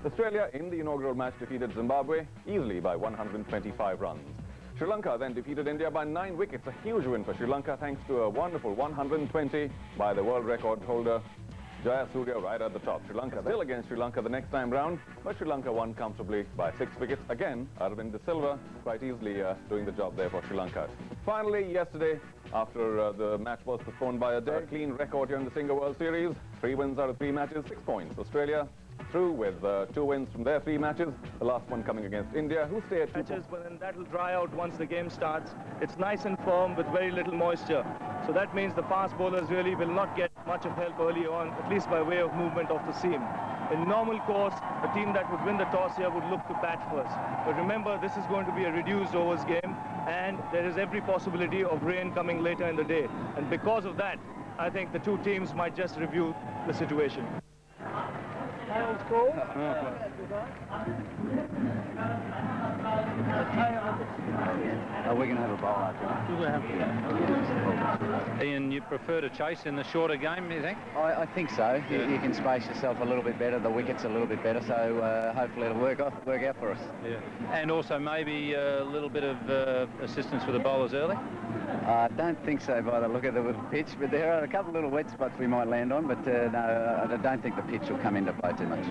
Australia in the inaugural match defeated Zimbabwe easily by 125 runs. Sri Lanka then defeated India by 9 wickets, a huge win for Sri Lanka thanks to a wonderful 120 by the world record holder Jayasuriya right at the top. Sri Lanka still against Sri Lanka the next time round, but Sri Lanka won comfortably by 6 wickets. Again, Arvind De Silva quite easily doing the job there for Sri Lanka. Finally, yesterday, after the match was postponed by a day, clean record here in the Singer World Series, 3 wins out of 3 matches, 6 points. Australia through with 2 wins from their 3 matches, the last one coming against India, who stay at 2 matches, but then that will dry out once the game starts. It's nice and firm with very little moisture. So that means the fast bowlers really will not get much of help early on, at least by way of movement of the seam. In normal course, a team that would win the toss here would look to bat first. But remember, this is going to be a reduced overs game, and there is every possibility of rain coming later in the day. And because of that, I think the 2 teams might just review the situation. We're going to have a bowl after. Ian, you prefer to chase in the shorter game, do you think? I think so. Yeah. You can space yourself a little bit better, the wicket's a little bit better, so hopefully it'll work out for us. Yeah. And also maybe a little bit of assistance for the bowlers early? I don't think so by the look of the pitch, but there are a couple of little wet spots we might land on, but no, I don't think the pitch will come into play too much.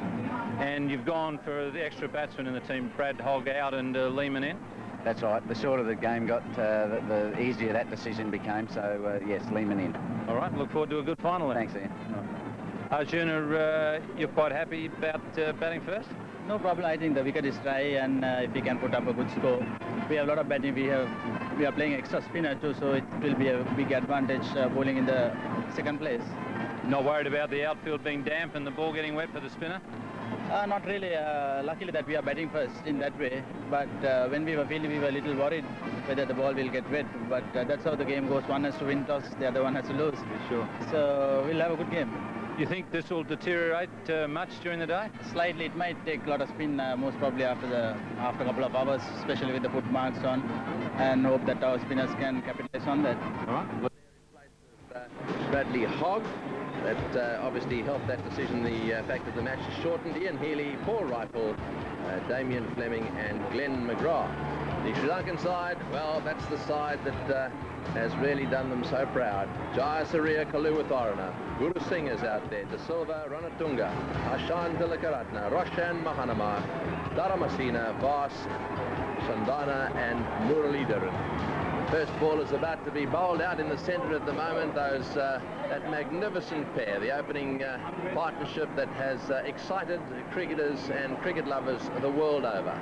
And you've gone for the extra batsman in the team, Brad Hogg out and Lehman in? That's right. The shorter the game got, the easier that decision became, so yes, Lehman in. All right, look forward to a good final then. Thanks, Ian. Arjuna, you're quite happy about batting first? No problem. I think the wicket is dry, and if we can put up a good score, we have a lot of batting. We are playing extra spinner too, so it will be a big advantage bowling in the second place. Not worried about the outfield being damp and the ball getting wet for the spinner? Not really. Luckily that we are batting first in that way. But when we were fielding, we were a little worried whether the ball will get wet. But that's how the game goes. One has to win toss, the other one has to lose. Sure. So we'll have a good game. You think this will deteriorate much during the day? Slightly. It might take a lot of spin, most probably after a couple of hours, especially with the foot marks on, and hope that our spinners can capitalize on that. All right. Bradley Hogg. That obviously helped that decision, the fact that the match is shortened. Ian Healy, Paul Rifle, Damien Fleming and Glenn McGrath. The Sri Lankan side, well, that's the side that has really done them so proud. Jayasuriya Kaluwitharana, Guru Singh is out there, De Silva, Ranatunga, Ashan Tilakaratna, Roshan Mahanama, Dharamasina, Vas, Sandana and Muralidharan. First ball is about to be bowled out in the centre at the moment. That magnificent pair, the opening partnership that has excited cricketers and cricket lovers the world over.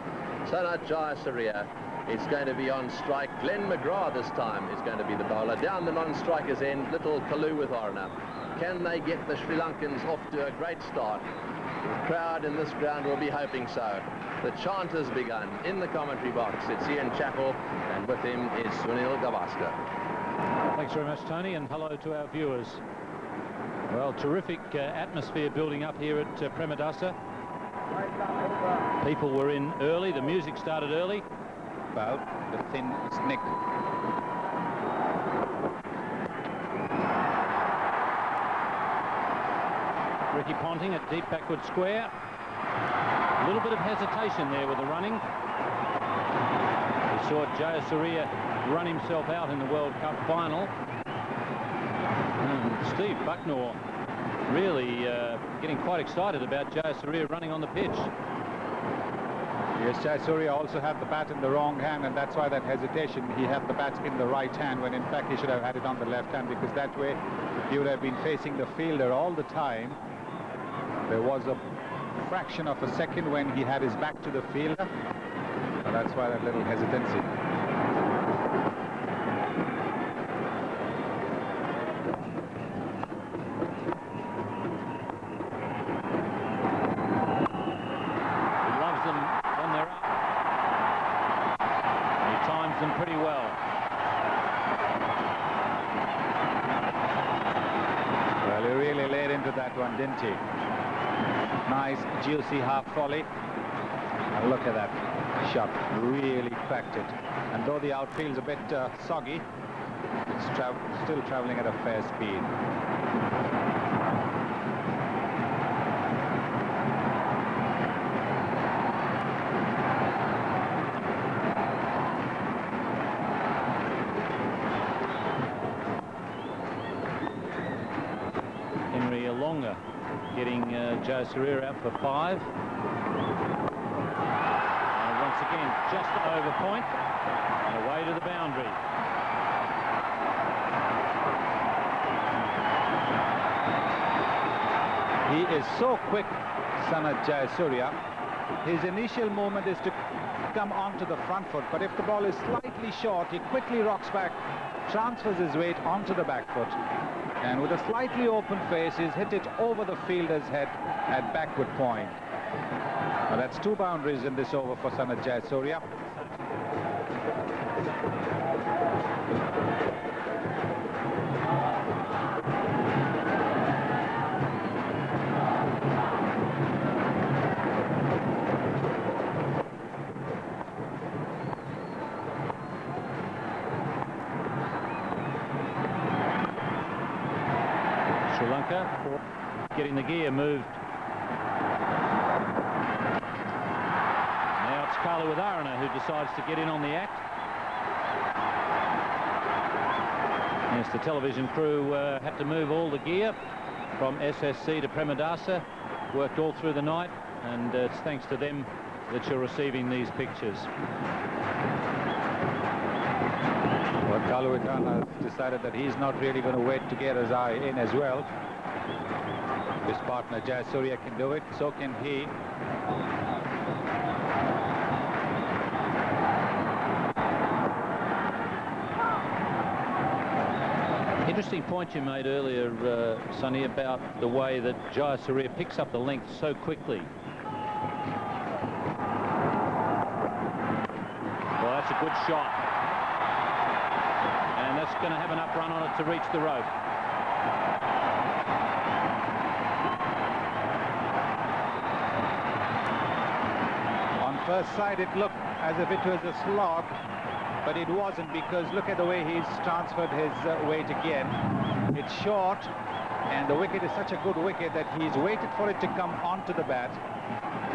Sanat Jayasuriya is going to be on strike. Glenn McGrath this time is going to be the bowler. Down the non-striker's end, little Kaluwitharana. Can they get the Sri Lankans off to a great start? The crowd in this ground will be hoping so. The chant has begun in the commentary box. It's Ian Chappell, and with him is Sunil Gavaskar. Thanks very much, Tony, and hello to our viewers. Well, terrific atmosphere building up here at Premadasa. People were in early. The music started early. About the thin neck. Ricky Ponting at deep backward square. A little bit of hesitation there with the running. We saw Jayasuriya run himself out in the World Cup final. And Steve Bucknor really getting quite excited about Jayasuriya running on the pitch. Yes, Jayasuriya also had the bat in the wrong hand, and that's why that hesitation. He had the bat in the right hand when in fact he should have had it on the left hand, because that way he would have been facing the fielder all the time. There was a fraction of a second when he had his back to the fielder, so that's why that little hesitancy. He loves them when they're up. And he times them pretty well. Well, he really laid into that one, didn't he? Nice, juicy half volley. And look at that shot, really cracked it. And though the outfield's a bit soggy, it's still traveling at a fair speed. Jayasuriya out for 5. And once again, just over point and away to the boundary. He is so quick, Sanat Jayasuriya. His initial movement is to come onto the front foot, but if the ball is slightly short, he quickly rocks back, transfers his weight onto the back foot, and with a slightly open face, he's hit it over the fielder's head at backward point. Now that's 2 boundaries in this over for Sanat Jayasuriya. Sri Lanka getting the gear moved. Now it's Kaluwitharana who decides to get in on the act. Yes, the television crew had to move all the gear from SSC to Premadasa, worked all through the night, and it's thanks to them that you're receiving these pictures. Well, Kaluwitharana has decided that he's not really going to wait to get his eye in as well. His partner Jayasuriya can do it, so can he. Interesting point you made earlier, Sonny, about the way that Jayasuriya picks up the length so quickly. Well, that's a good shot. And that's going to have enough run on it to reach the rope. On first sight, it looked as if it was a slog, but it wasn't, because look at the way he's transferred his weight again. It's short, and the wicket is such a good wicket that he's waited for it to come onto the bat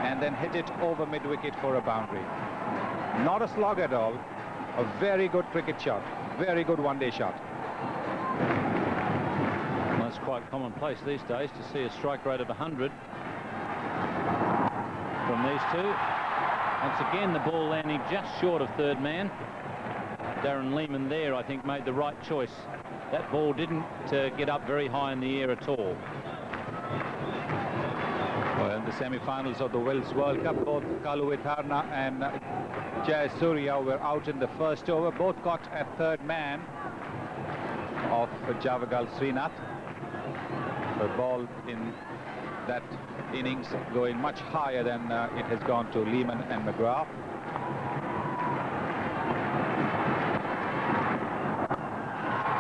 and then hit it over mid-wicket for a boundary. Not a slog at all. A very good cricket shot. Very good one-day shot. Well, that's quite commonplace these days to see a strike rate of 100 from these two. Once again, the ball landing just short of third man. Darren Lehmann there, I think, made the right choice. That ball didn't get up very high in the air at all. Well, in the semi-finals of the Wills World Cup, both Kaluwitharana and Jayasuriya were out in the first over. Both got at third man of Javagal Srinath. The ball in that innings going much higher than it has gone to Lehmann and McGrath.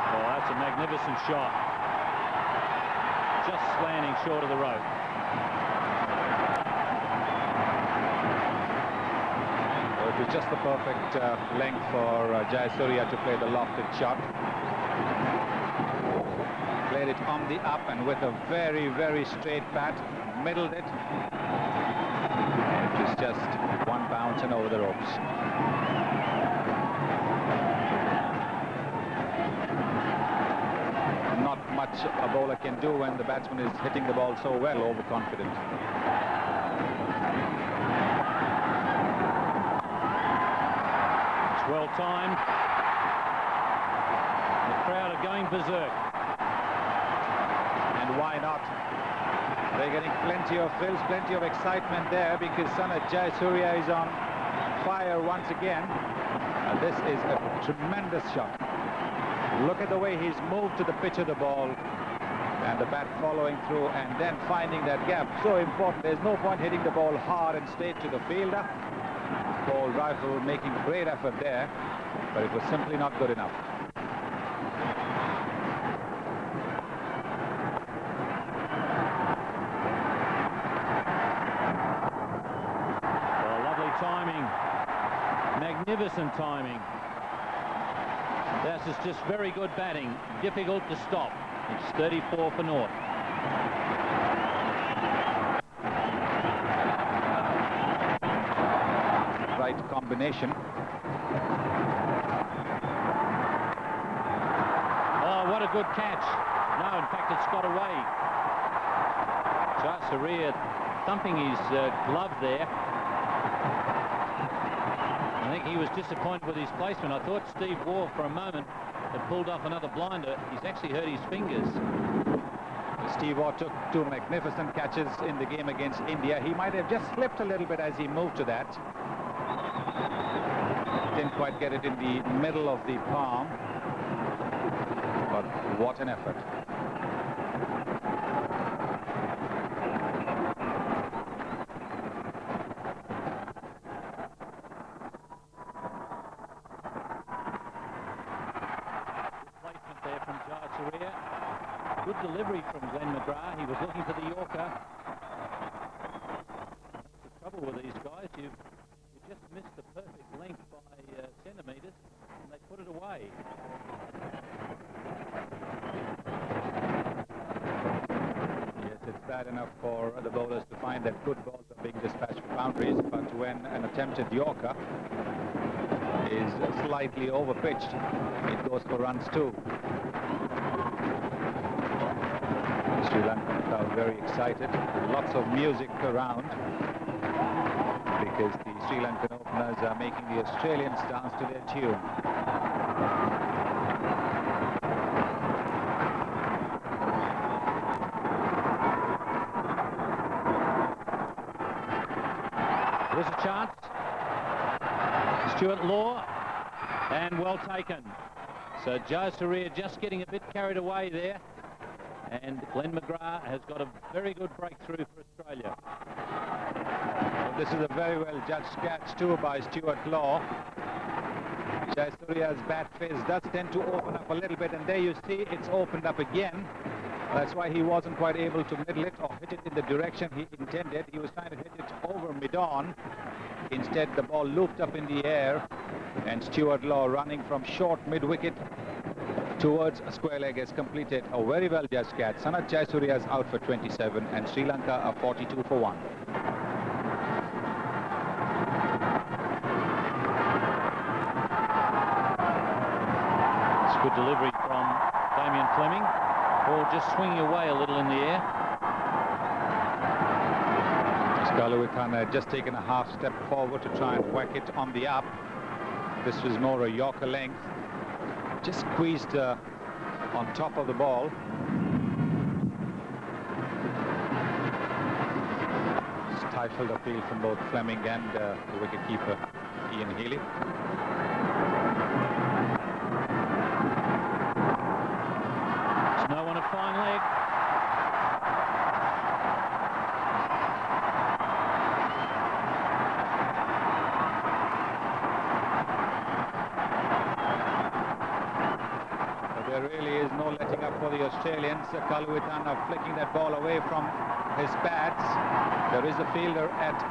Oh, that's a magnificent shot. Just slanting short of the rope. It was just the perfect length for Jayasuriya to play the lofted shot. Played it on the up and with a very, very straight bat, middled it. And it was just one bounce and over the ropes. Not much a bowler can do when the batsman is hitting the ball so well, overconfident. Well timed. The crowd are going berserk. And why not? They're getting plenty of thrills, plenty of excitement there, because Sanat Jayasuriya is on fire once again. This is a tremendous shot. Look at the way he's moved to the pitch of the ball, and the bat following through and then finding that gap. So important. There's no point hitting the ball hard and straight to the fielder. Paul Rifle making a great effort there, but it was simply not good enough. Well, lovely timing. Magnificent timing. This is just very good batting. Difficult to stop. It's 34 for naught. Right combination. Oh, what a good catch. No, in fact, it's got away. Jayasuriya thumping his glove there. I think he was disappointed with his placement. I thought Steve Waugh for a moment had pulled off another blinder. He's actually hurt his fingers. Steve Waugh took 2 magnificent catches in the game against India. He might have just slipped a little bit as he moved to that. Didn't quite get it in the middle of the palm. But what an effort. Placement there from Jayasuriya. Good delivery from Glenn McGrath. He was looking for the Yorker. That's the trouble with these guys. You just missed the perfect length by centimetres, and they put it away. Yes, it's bad enough for the bowlers to find that good balls are being dispatched for boundaries, but when an attempted Yorker is slightly overpitched, it goes for runs too. Sri Lankan crowd very excited. Lots of music around because the Sri Lankan openers are making the Australians dance to their tune. There's a chance. Stuart Law, and well taken. So Jayasuriya just getting a bit carried away there. And Glenn McGrath has got a very good breakthrough for Australia. Well, this is a very well judged catch too by Stuart Law. Jayasuriya's bat face does tend to open up a little bit, and there you see it's opened up again. That's why he wasn't quite able to middle it or hit it in the direction he intended. He was trying to hit it over mid-on. Instead, the ball looped up in the air, and Stuart Law, running from short mid-wicket towards a square leg, has completed a very well judged catch. Sanath Jayasuriya is out for 27, and Sri Lanka are 42 for 1. It's good delivery from Damien Fleming. Ball just swinging away a little in the air. Kalawithan had just taken a half step forward to try and whack it on the up. This was more a Yorker length. Just squeezed on top of the ball. Stifled appeal from both Fleming and the wicketkeeper Ian Healy. No one a fine leg. But there really is no letting up for the Australians. Kalawithan are flicking that ball away from his bats. There is a fielder at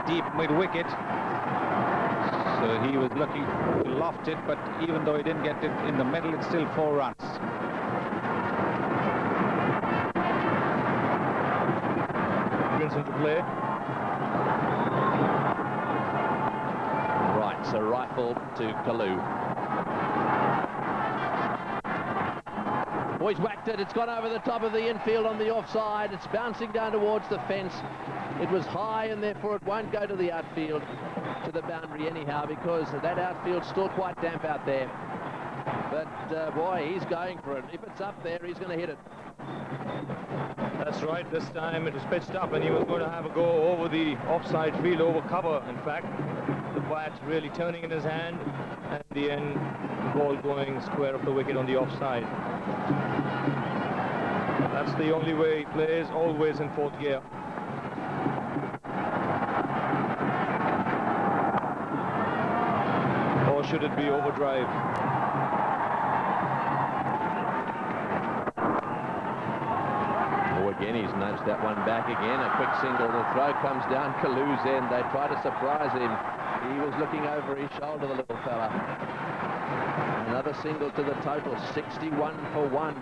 deep mid-wicket. So he was looking to loft it, but even though he didn't get it in the middle, it's still 4 runs. Into play. Right, so rifle to Kalu. Boys whacked it. It's gone over the top of the infield on the offside. It's bouncing down towards the fence. It was high, and therefore it won't go to the outfield, to the boundary anyhow, because that outfield's still quite damp out there. But boy, he's going for it. If it's up there, he's going to hit it. That's right, this time it was pitched up and he was going to have a go over the offside field, over cover in fact. The bat really turning in his hand, and in the end the ball going square of the wicket on the offside. That's the only way he plays, always in 4th gear. Or should it be overdrive? Again, he's nudged that one back again. A quick single. The throw comes down Kalu's end. They try to surprise him. He was looking over his shoulder, the little fella. Another single to the total. 61 for 1.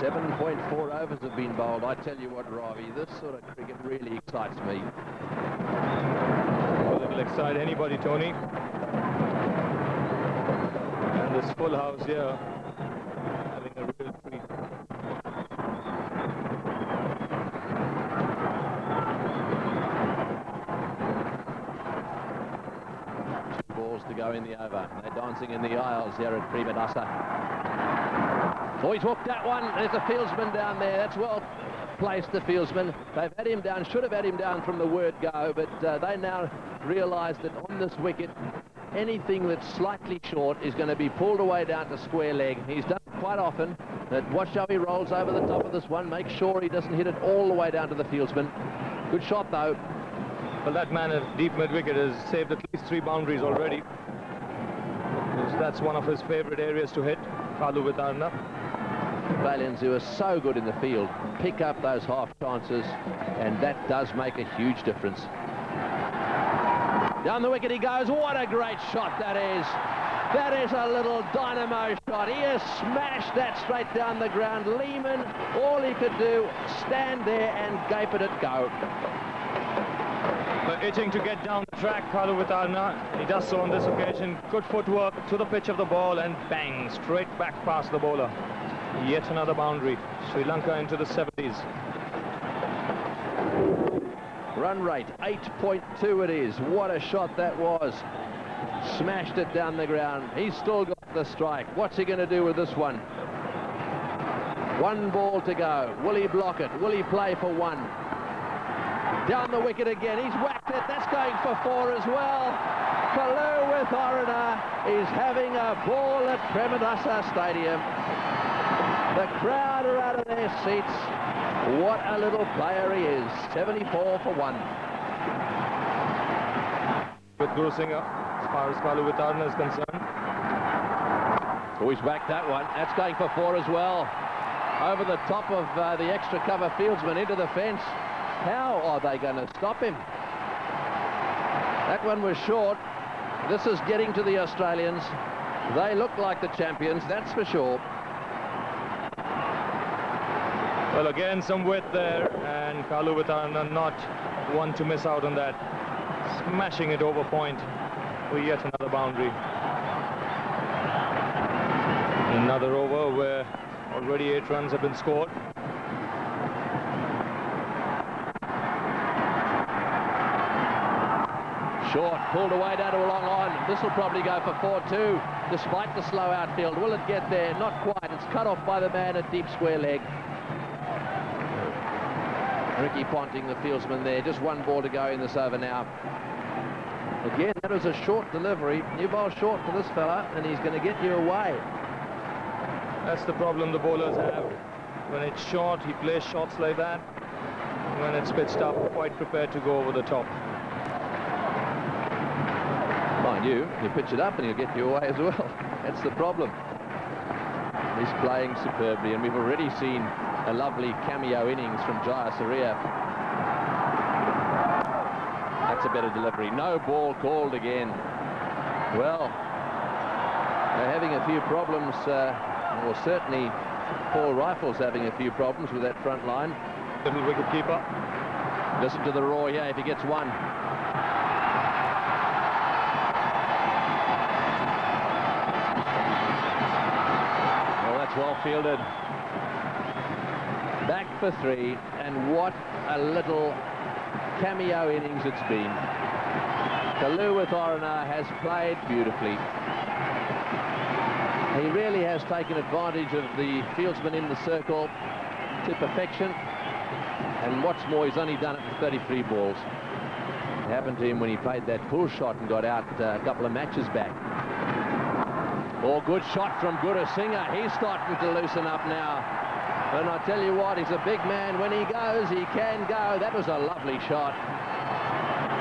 7.4 overs have been bowled. I tell you what, Ravi, this sort of cricket really excites me. Well, it'll excite anybody, Tony. And this full house here having a real treat. go in the over. They're dancing in the aisles here at Prima Dasa. Oh, he's walked that one. There's a fieldsman down there. That's well placed, the fieldsman. They've had him down, should have had him down from the word go, but they now realise that on this wicket, anything that's slightly short is going to be pulled away down to square leg. He's done it quite often, but watch how he rolls over the top of this one. Make sure he doesn't hit it all the way down to the fieldsman. Good shot, though. Well, that man at deep mid-wicket has saved at least 3 boundaries already. That's one of his favourite areas to hit, Kalu Vitarna. Australians who are so good in the field pick up those half chances, and that does make a huge difference. Down the wicket he goes. What a great shot that is. That is a little dynamo shot. He has smashed that straight down the ground. Lehman, all he could do, stand there and gape at it go. But itching to get down the track, Kalu Vitarna. He does so on this occasion. Good footwork to the pitch of the ball, and bang, straight back past the bowler. Yet another boundary. Sri Lanka into the 70s. Run rate, 8.2 it is. What a shot that was. Smashed it down the ground. He's still got the strike. What's he going to do with this one? 1 ball to go. Will he block it? Will he play for 1? Down the wicket again. He's whacked it. That's going for 4 as well. Kalu Vitarna is having a ball at Prima Dasa Stadium. The crowd are out of their seats. What a little player he is. 74 for 1. With Guru Singh, as far as Kalu Vitarna is concerned. Oh, he's whacked that one. That's going for 4 as well. Over the top of the extra cover fieldsman into the fence. How are they going to stop him? That one was short. This is getting to the Australians. They look like the champions, that's for sure. Well, again, some width there, and Kalu Vitarna not one to miss out on that. Smashing it over point for yet another boundary. Another over where already 8 runs have been scored. Short, pulled away down to a long on. This will probably go for 4 too, despite the slow outfield. Will it get there? Not quite. It's cut off by the man at deep square leg. Ricky Ponting, the fieldsman there. Just 1 ball to go in this over now. Again, that was a short delivery. You bowl short for this fella, and he's going to get you away. That's the problem the bowlers have. When it's short, he plays shots like that. When it's pitched up, quite prepared to go over the top. Mind you pitch it up and he'll get you away as well. That's the problem. He's playing superbly, and we've already seen a lovely cameo innings from Jayasuriya. That's a better delivery. No ball called again. Well, they're having a few problems, or certainly Paul Rifle's having a few problems with that front line. Little wicket keeper. Listen to the roar here if he gets 1. Well fielded. Back for 3, and what a little cameo innings it's been. Kalu Vitarna has played beautifully. He really has taken advantage of the fieldsman in the circle to perfection, and what's more, he's only done it for 33 balls. It happened to him when he played that pull shot and got out a couple of matches back. Oh, good shot from Guru Singh. He's starting to loosen up now. And I tell you what, he's a big man. When he goes, he can go. That was a lovely shot.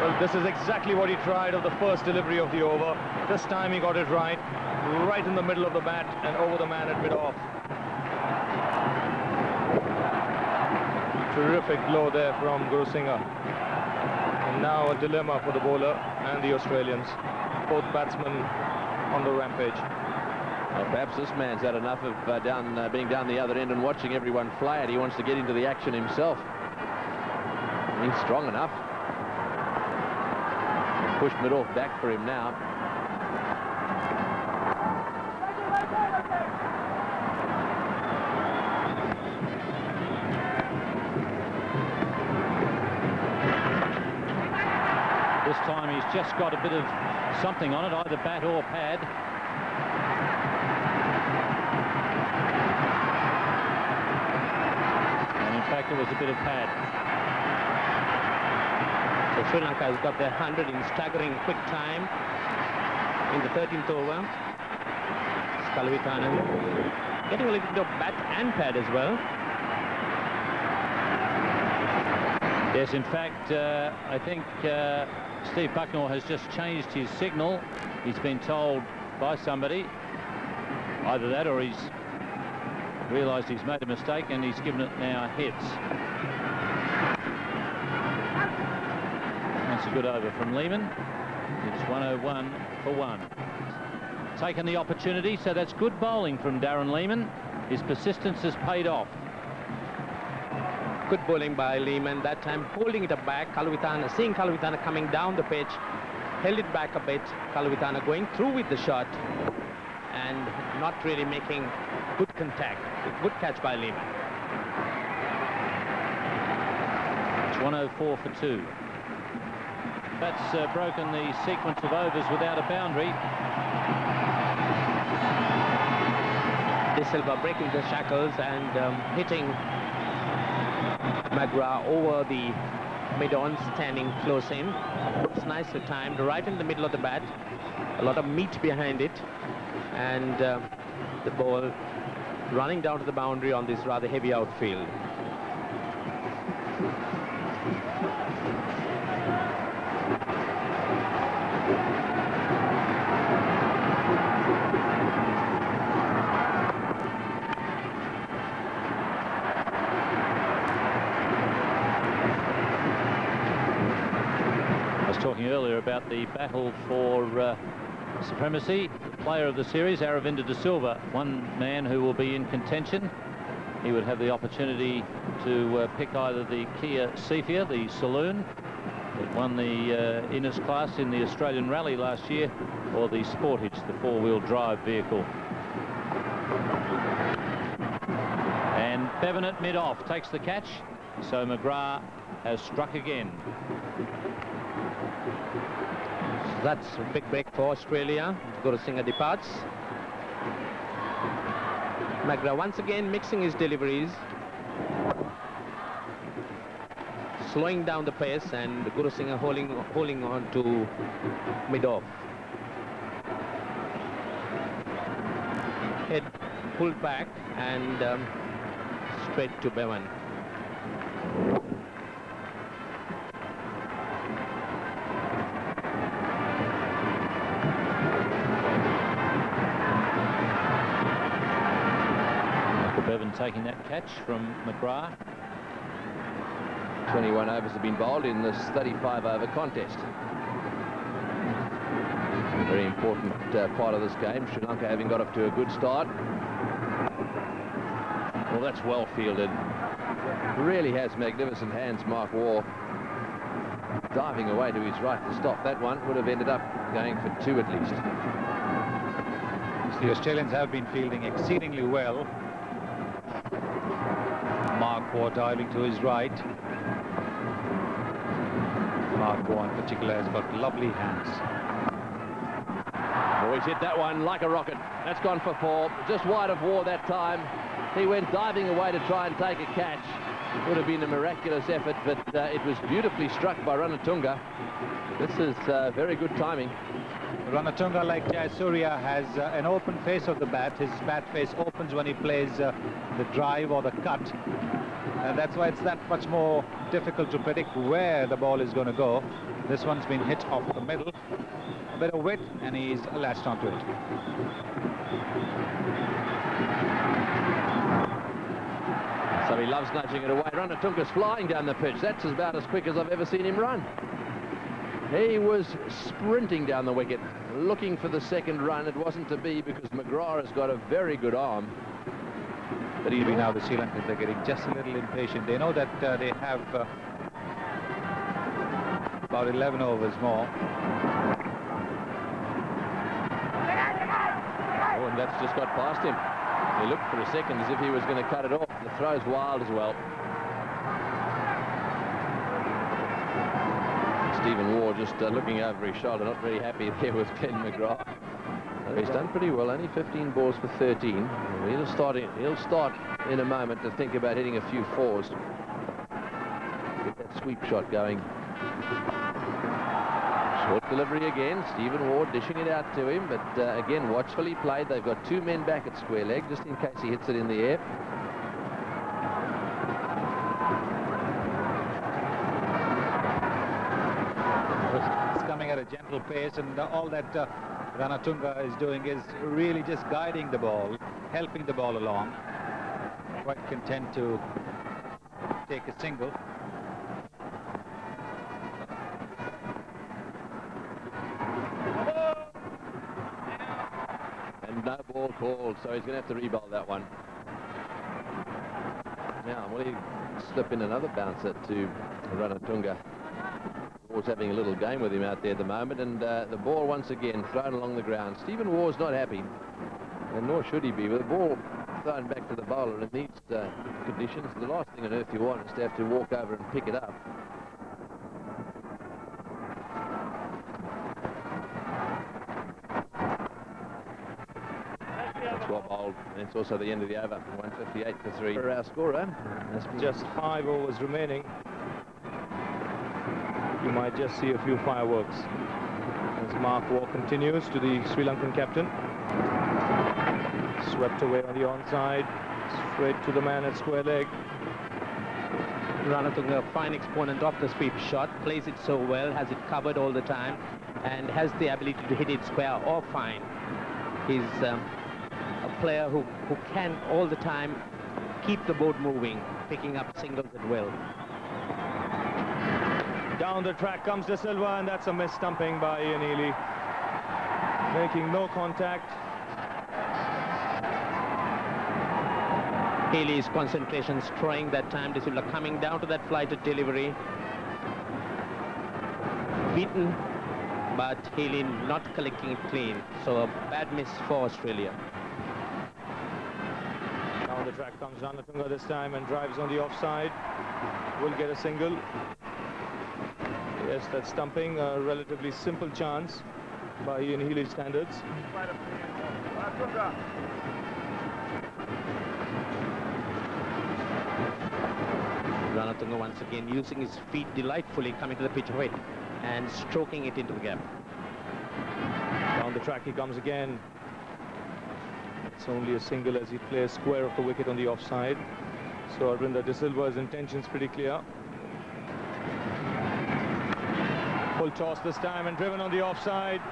Well, this is exactly what he tried of the first delivery of the over. This time he got it right in the middle of the bat and over the man at mid-off. Terrific blow there from Guru Singh. And now a dilemma for the bowler and the Australians. Both batsmen on the rampage. Well, perhaps this man's had enough of being down the other end and watching everyone fly it. He wants to get into the action himself. He's strong enough. Push mid-off back for him now. This time he's just got a bit of something on it, either bat or pad. And in fact, it was a bit of pad. So Sri Lanka has got their 100 in staggering quick time in the 13th over. Kalavitana getting a little bit of bat and pad as well. Yes, in fact, I think Steve Bucknell has just changed his signal. He's been told by somebody, either that or he's realised he's made a mistake and he's given it now hits. That's a good over from Lehmann. It's 101 for 1. Taken the opportunity, so that's good bowling from Darren Lehmann. His persistence has paid off. Good bowling by Lehmann, that time holding it back. Kalavitana, seeing Kalavitana coming down the pitch, held it back a bit. Kalavitana going through with the shot and not really making good contact. Good catch by Lehmann. It's 104 for 2. That's broken the sequence of overs without a boundary. De Silva breaking the shackles and hitting McGrath over the mid-on, standing close in. It's nicely timed, right in the middle of the bat. A lot of meat behind it. And the ball running down to the boundary on this rather heavy outfield. Talking earlier about the battle for supremacy. Player of the series, Aravinda De Silva, one man who will be in contention. He would have the opportunity to pick either the Kia Cephia, the saloon that won the Innes class in the Australian Rally last year, or the Sportage, the four-wheel drive vehicle. And Bevan at mid-off takes the catch, so McGrath has struck again. That's a big break for Australia. Gurusingha departs. McGrath once again mixing his deliveries, slowing down the pace, and Gurusingha holding on to mid-off. Head pulled back and straight to Bevan. Bevan taking that catch from McGrath. 21 overs have been bowled in this 35-over contest. A very important part of this game. Sri Lanka having got off to a good start. Well, that's well fielded. Really has magnificent hands, Mark Waugh. Diving away to his right to stop that one. Would have ended up going for 2 at least. The Australians have been fielding exceedingly well. Mark Waugh diving to his right. Mark Waugh in particular has got lovely hands. Oh, he's hit that one like a rocket. That's gone for 4. Just wide of Waugh that time. He went diving away to try and take a catch. Would have been a miraculous effort, but it was beautifully struck by Ranatunga. This is very good timing. Ranatunga, like Jayasuriya, has an open face of the bat. His bat face opens when he plays the drive or the cut. And that's why it's that much more difficult to predict where the ball is going to go. This one's been hit off the middle. A bit of width, and he's latched onto it. So he loves nudging it away. Ranatunga's flying down the pitch. That's about as quick as I've ever seen him run. He was sprinting down the wicket, looking for the second run. It wasn't to be because McGrath has got a very good arm. But even now the Sri Lankans, they're getting just a little impatient. They know that they have about 11 overs more. Oh, and that's just got past him. He looked for a second as if he was going to cut it off. The throw's wild as well. Stephen Ward just looking over his shoulder, not very happy there with Glenn McGrath. He's done pretty well, only 15 balls for 13. He'll start in a moment to think about hitting a few fours. Get that sweep shot going. Short delivery again. Stephen Ward dishing it out to him, but again, watchfully played. They've got 2 men back at square leg, just in case he hits it in the air. It's coming at a gentle pace, and all that Ranatunga is doing is really just guiding the ball, helping the ball along. Quite content to take a single. And no ball called, so he's going to have to re-bowl that one. Now, will he slip in another bouncer to Ranatunga? Ward's having a little game with him out there at the moment, and the ball once again thrown along the ground. Stephen Ward's not happy, and nor should he be, with the ball thrown back to the bowler in these conditions. The last thing on earth you want is to have to walk over and pick it up. That's well bowled, and it's also the end of the over. 158 for 3 for our scorer. Just 5 overs remaining. You might just see a few fireworks as Mark Waugh continues to the Sri Lankan captain. Swept away on the onside, straight to the man at square leg. Ranatunga, a fine exponent of the sweep shot, plays it so well, has it covered all the time, and has the ability to hit it square or fine. He's a player who can all the time keep the board moving, picking up singles at will. Down the track comes De Silva, and that's a miss stumping by Ian Healy. Making no contact. Healy's concentration destroying that time. De Silva coming down to that flighted delivery. Beaten, but Healy not collecting it clean. So a bad miss for Australia. Down the track comes Ranatunga this time and drives on the offside. Will get a single. Yes, that's stumping, a relatively simple chance by Ian Healy's standards. Ranatunga once again using his feet delightfully, coming to the pitch weight and stroking it into the gap. Down the track he comes again. It's only a single as he plays square of the wicket on the offside. So Arvinder De Silva's intention's pretty clear. Full toss this time and driven on the offside.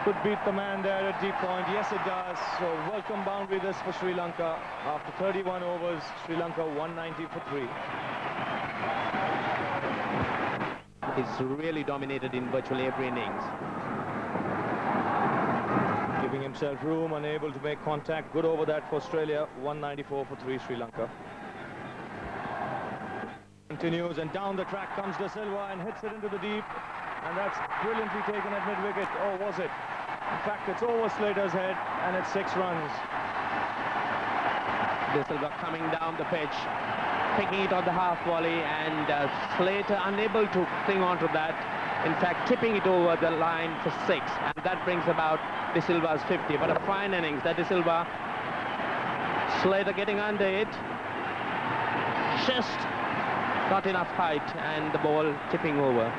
Could beat the man there at deep point. Yes, it does. So welcome boundary this for Sri Lanka. After 31 overs, Sri Lanka 190 for 3. He's really dominated in virtually every innings. Giving himself room, unable to make contact. Good over that for Australia. 194 for 3, Sri Lanka. Continues, and down the track comes De Silva and hits it into the deep. And that's brilliantly taken at mid-wicket. Or was it? In fact, it's over Slater's head, and it's 6 runs. De Silva coming down the pitch, picking it on the half volley, and Slater unable to cling on to that. In fact, tipping it over the line for 6, and that brings about De Silva's 50. But a fine innings that De Silva. Slater getting under it. Just not enough height, and the ball tipping over.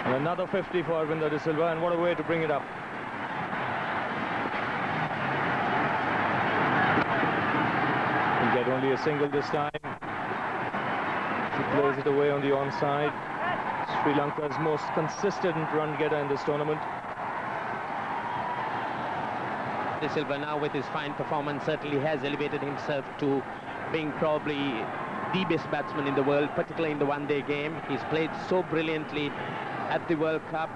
And another 50 for Arvinder De Silva, and what a way to bring it up. He'll get only a single this time. He plays it away on the onside. Sri Lanka's most consistent run getter in this tournament. De Silva now with his fine performance certainly has elevated himself to being probably the best batsman in the world, particularly in the one-day game. He's played so brilliantly at the World Cup,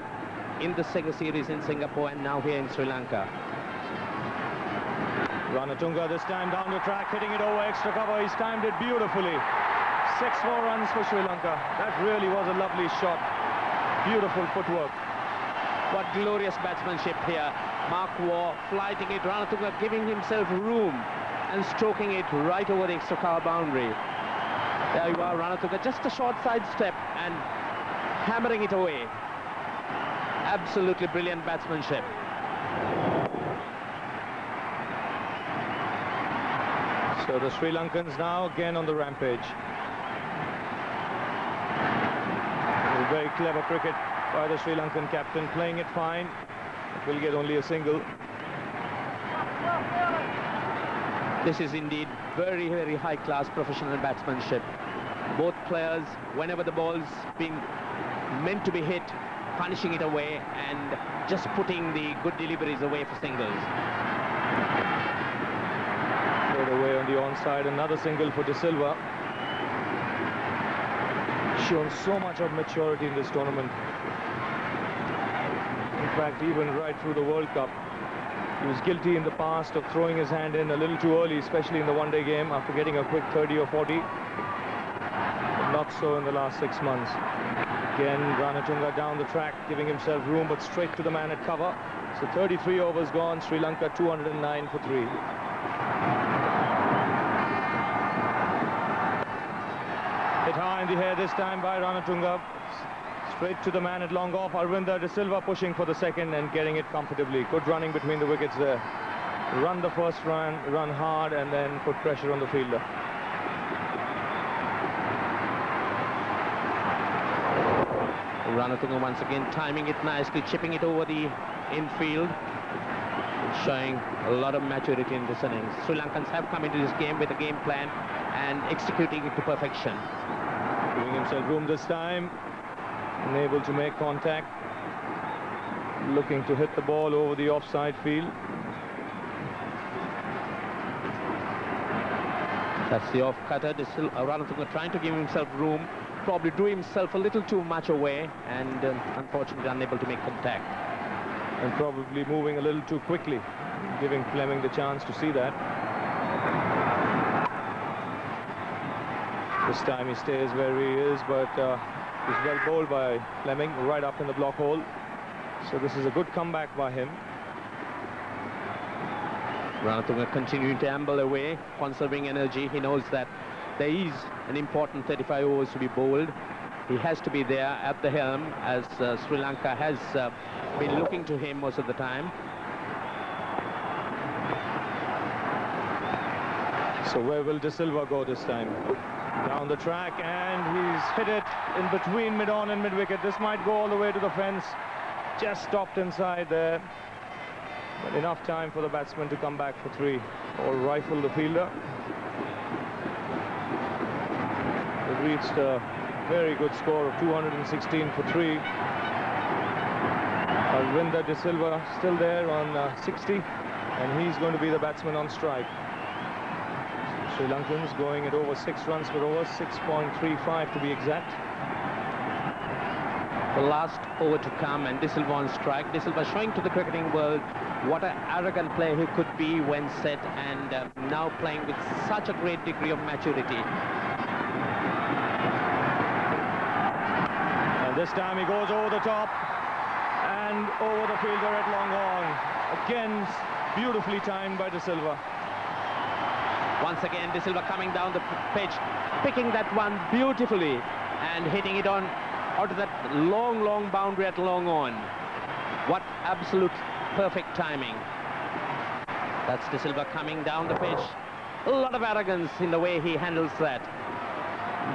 in the Sega series in Singapore, and now here in Sri Lanka. Ranatunga this time down the track, hitting it over extra cover. He's timed it beautifully. 6 more runs for Sri Lanka. That really was a lovely shot. Beautiful footwork. What glorious batsmanship here. Mark Waugh flighting it, Ranatunga giving himself room and stroking it right over the extra cover boundary. There you are, Ranatunga, just a short side step, and hammering it away. Absolutely brilliant batsmanship. So the Sri Lankans now again on the rampage. Very clever cricket by the Sri Lankan captain, playing it fine. It will get only a single. This is indeed very, very high-class professional batsmanship. Both players, whenever the ball's been meant to be hit, punishing it away and just putting the good deliveries away for singles. Played away on the onside, another single for De Silva. Shown so much of maturity in this tournament. In fact, even right through the World Cup, he was guilty in the past of throwing his hand in a little too early, especially in the one-day game after getting a quick 30 or 40. But not so in the last 6 months. Again, Ranatunga down the track, giving himself room, but straight to the man at cover. So 33 overs gone, Sri Lanka 209 for 3. Hit high in the air this time by Ranatunga. Straight to the man at long off. Arvinder De Silva pushing for the second and getting it comfortably. Good running between the wickets there. Run the first run, run hard, and then put pressure on the fielder. Ranatunga once again timing it nicely, chipping it over the infield, showing a lot of maturity in this innings. Sri Lankans have come into this game with a game plan and executing it to perfection. Giving himself room this time, unable to make contact, looking to hit the ball over the offside field. That's the off-cutter. Ranatunga trying to give himself room, probably drew himself a little too much away and unfortunately unable to make contact. And probably moving a little too quickly, giving Fleming the chance to see that. This time he stays where he is, but he's well bowled by Fleming, right up in the block hole. So this is a good comeback by him. Ranatunga continuing to amble away, conserving energy. He knows that there is an important 35 overs to be bowled. He has to be there at the helm, as Sri Lanka has been looking to him most of the time. So where will De Silva go this time? Down the track, and he's hit it in between mid-on and mid-wicket. This might go all the way to the fence. Just stopped inside there. But enough time for the batsman to come back for 3 or rifle the fielder. They've reached a very good score of 216 for 3. Arvinder De Silva still there on 60, and he's going to be the batsman on strike. Sri Lankans going at over 6 runs per over, 6.35 to be exact. The last over to come, and De Silva on strike. De Silva showing to the cricketing world what an arrogant player he could be when set, and now playing with such a great degree of maturity. And this time he goes over the top and over the fielder at long on. Again, beautifully timed by De Silva. Once again, De Silva coming down the pitch, picking that one beautifully and hitting it on out of that long boundary at long on. What absolute perfect timing. That's De Silva coming down the pitch. A lot of arrogance in the way he handles that.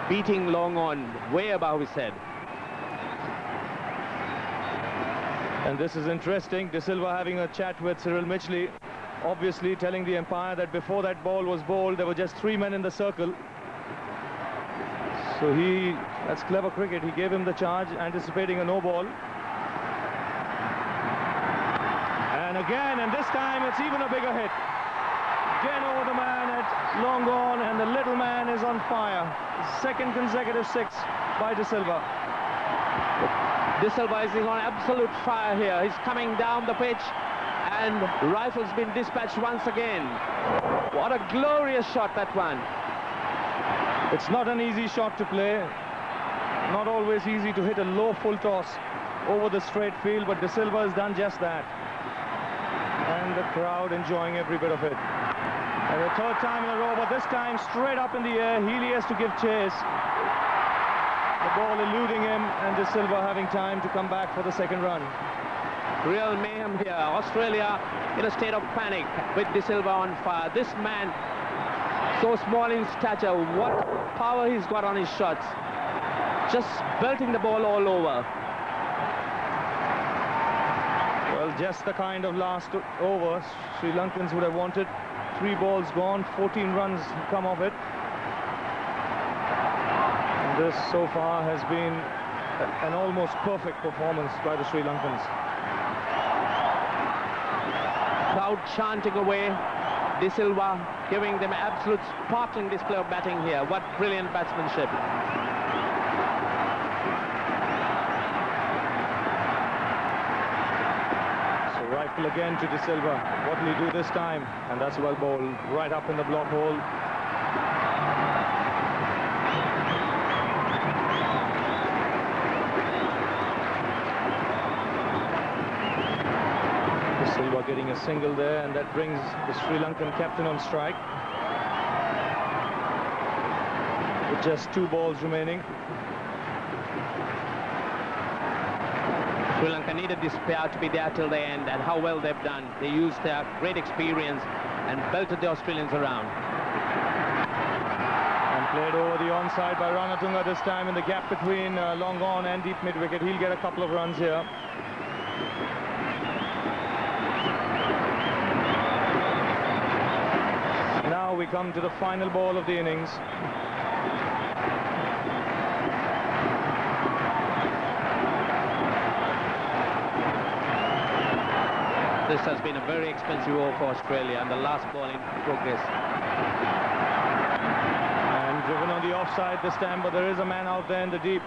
Beating long on, way above his head. And this is interesting. De Silva having a chat with Cyril Mitchley, obviously telling the umpire that before that ball was bowled, there were just 3 men in the circle. So that's clever cricket. He gave him the charge, anticipating a no ball. And again, and this time it's even a bigger hit. Again over the man at long on, and the little man is on fire. Second consecutive 6 by De Silva. De Silva is on absolute fire here. He's coming down the pitch, and rifle's been dispatched once again. What a glorious shot, that one. It's not an easy shot to play. Not always easy to hit a low full toss over the straight field, but De Silva has done just that. And the crowd enjoying every bit of it. And the 3rd time in a row, but this time straight up in the air. Healy has to give chase. The ball eluding him, and De Silva having time to come back for the second run. Real mayhem here. Australia in a state of panic with De Silva on fire. This man, so small in stature, what power he's got on his shots. Just belting the ball all over. Well, just the kind of last over Sri Lankans would have wanted. 3 balls gone, 14 runs come of it. And this so far has been an almost perfect performance by the Sri Lankans. Crowd chanting away. De Silva giving them absolute sparkling display of batting here. What brilliant batsmanship. So rifle again to De Silva. What will he do this time? And that's well bowled, right up in the block hole. De Silva getting a single there, and that brings the Sri Lankan captain on strike. With just 2 balls remaining. Sri Lanka needed this pair to be there till the end, and how well they've done. They used their great experience and belted the Australians around. And played over the onside by Ranatunga this time in the gap between long on and deep mid-wicket. He'll get a couple of runs here. Now we come to the final ball of the innings. This has been a very expensive over for Australia, and the last ball in progress. And driven on the offside this time, but there is a man out there in the deep.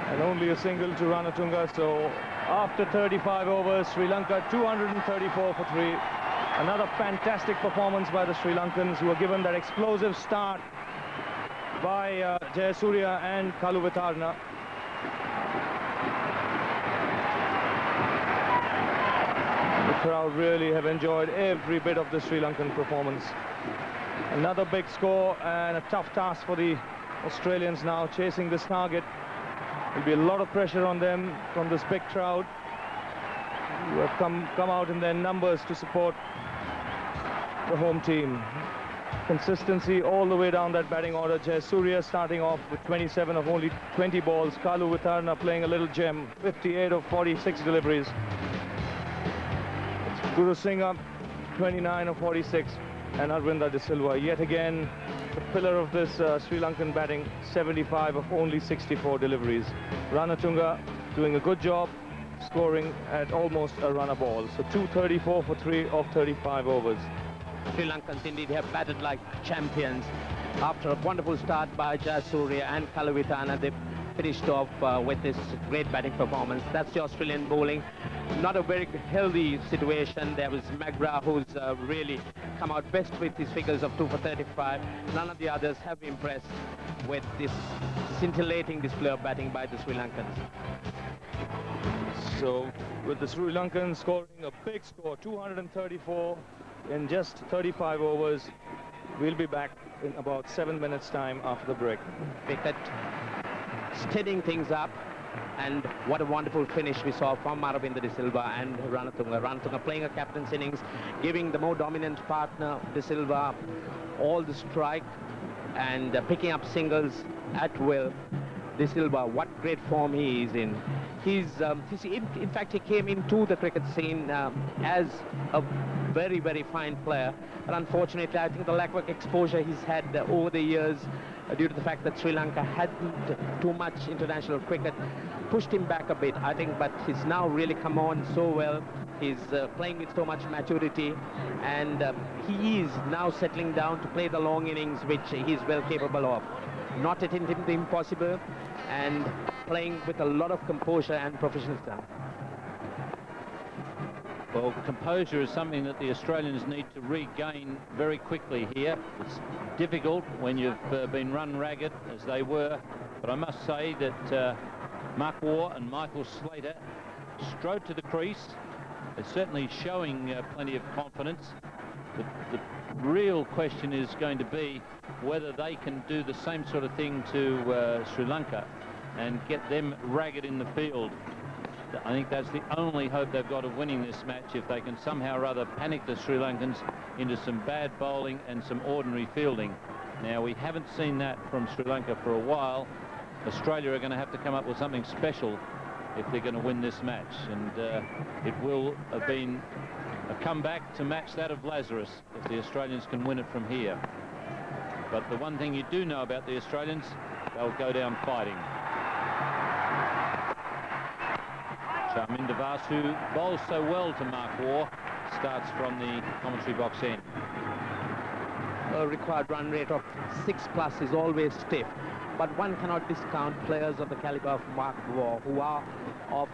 And only a single to Ranatunga. So after 35 overs, Sri Lanka 234 for 3. Another fantastic performance by the Sri Lankans, who were given that explosive start by Jayasuriya and Kaluvitarna. The crowd really have enjoyed every bit of the Sri Lankan performance. Another big score and a tough task for the Australians now, chasing this target. There'll be a lot of pressure on them from this big crowd, who have come out in their numbers to support the home team. Consistency all the way down that batting order. Jayasuriya starting off with 27 of only 20 balls. Kaluvitarna playing a little gem, 58 of 46 deliveries. Guru Singha, 29 of 46, and Arvinda De Silva, yet again the pillar of this Sri Lankan batting, 75 of only 64 deliveries. Ranatunga doing a good job, scoring at almost a run a ball. So 234 for 3 of 35 overs. Sri Lankans indeed have batted like champions. After a wonderful start by Jayasuriya and Kaluvitarna, they've finished off with this great batting performance. That's the Australian bowling. Not a very healthy situation. There was McGrath, who's really come out best with his figures of 2 for 35. None of the others have impressed with this scintillating display of batting by the Sri Lankans. So with the Sri Lankans scoring a big score, 234 in just 35 overs. We'll be back in about 7 minutes time after the break. Wicket steadying things up, and what a wonderful finish we saw from Aravinda De Silva and Ranatunga. Ranatunga playing a captain's innings, giving the more dominant partner De Silva all the strike and picking up singles at will. De Silva, what great form he is in. In fact, he came into the cricket scene as a very, very fine player. But unfortunately, I think the lack of exposure he's had over the years, due to the fact that Sri Lanka hadn't too much international cricket, pushed him back a bit, I think. But he's now really come on so well. He's playing with so much maturity, and he is now settling down to play the long innings, which he's well capable of. Not attempting the impossible, and playing with a lot of composure and professionalism. Well, composure is something that the Australians need to regain very quickly here. It's difficult when you've been run ragged, as they were, but I must say that Mark Waugh and Michael Slater strode to the crease. They're certainly showing plenty of confidence. The real question is going to be whether they can do the same sort of thing to Sri Lanka. and get them ragged in the field. I think that's the only hope they've got of winning this match, if they can somehow or other panic the Sri Lankans into some bad bowling and some ordinary fielding. Now, we haven't seen that from Sri Lanka for a while. Australia are going to have to come up with something special if they're going to win this match, and it will have been a comeback to match that of Lazarus if the Australians can win it from here. But the one thing you do know about the Australians, they'll go down fighting. Charminder Vas, who bowls so well to Mark Waugh, starts from the commentary box end. A required run rate of 6+ is always stiff, but one cannot discount players of the caliber of Mark Waugh, who are of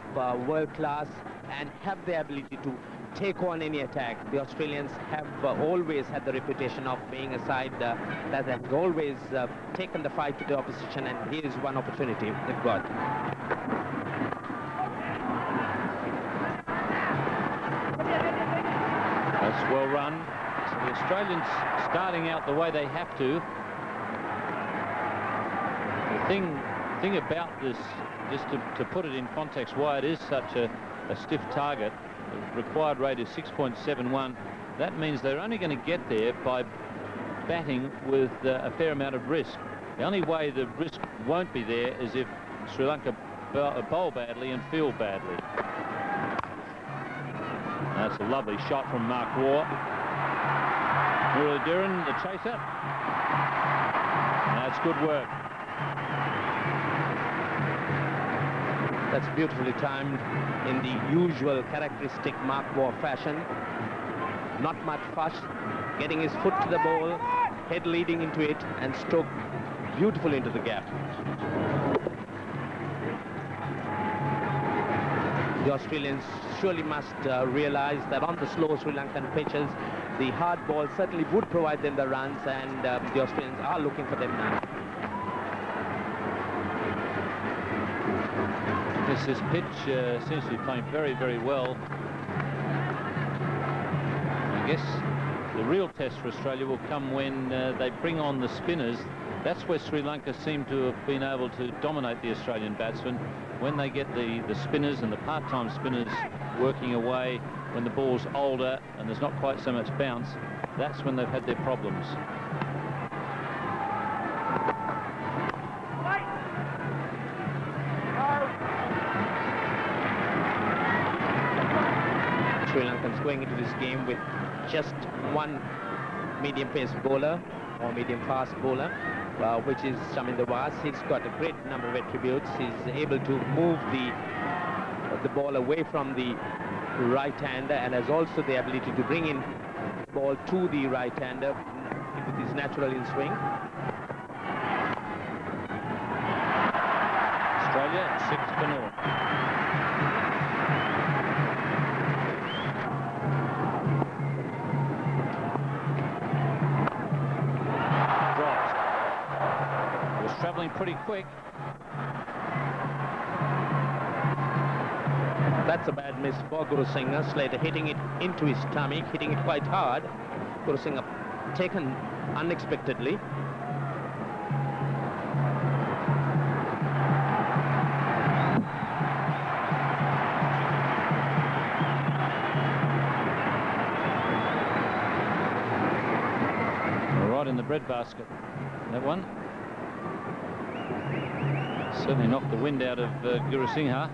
world class and have the ability to take on any attack. The Australians have always had the reputation of being a side that has always taken the fight to the opposition, and here's one opportunity they've got. That's well run. So the Australians starting out the way they have to. The thing about this, just to put it in context, why it is such a stiff target, the required rate is 6.71. That means they're only going to get there by batting with a fair amount of risk. The only way the risk won't be there is if Sri Lanka bowl badly and field badly. That's a lovely shot from Mark Waugh. Muralidharan, the chaser. That's good work. That's beautifully timed in the usual characteristic Mark Waugh fashion. Not much fuss, getting his foot to the ball, head leading into it, and stroke beautifully into the gap. The Australians surely must realize that on the slow Sri Lankan pitches, the hard ball certainly would provide them the runs, and the Australians are looking for them now. This pitch seems to be playing very, very well. I guess the real test for Australia will come when they bring on the spinners. That's where Sri Lanka seem to have been able to dominate the Australian batsmen. When they get the spinners and the part-time spinners working away, when the ball's older and there's not quite so much bounce, that's when they've had their problems. Sri Lankans going into this game with just one medium pace bowler or medium fast bowler, which is Charminder Vas. He's got a great number of attributes. He's able to move the ball away from the right-hander, and has also the ability to bring in ball to the right-hander with his natural in-swing. Australia 6-0. Travelling pretty quick. That's a bad miss for Guru Singh. Slater hitting it into his stomach, hitting it quite hard. Guru Singh taken unexpectedly. Right in the breadbasket, that one. Certainly knocked the wind out of Guru Singha.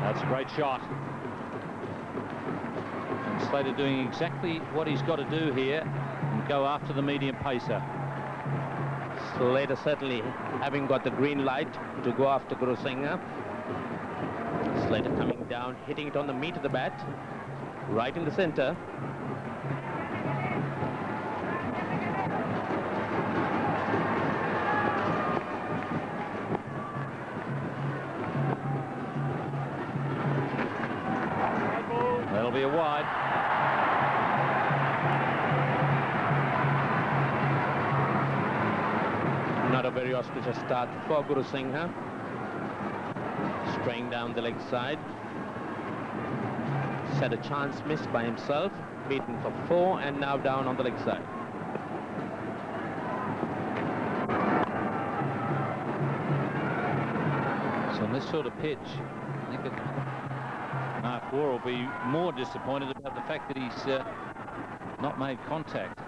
That's a great shot. And Slater doing exactly what he's got to do here and go after the medium pacer. Slater certainly having got the green light to go after Guru Singha. Slater coming down, hitting it on the meat of the bat, right in the center. That'll be a wide. Not a very auspicious start for Guru Singha. Straying down the leg side. Set a chance missed by himself. Beaten for 4 and now down on the leg side. on this sort of pitch, I think Mark Waugh will be more disappointed about the fact that he's not made contact.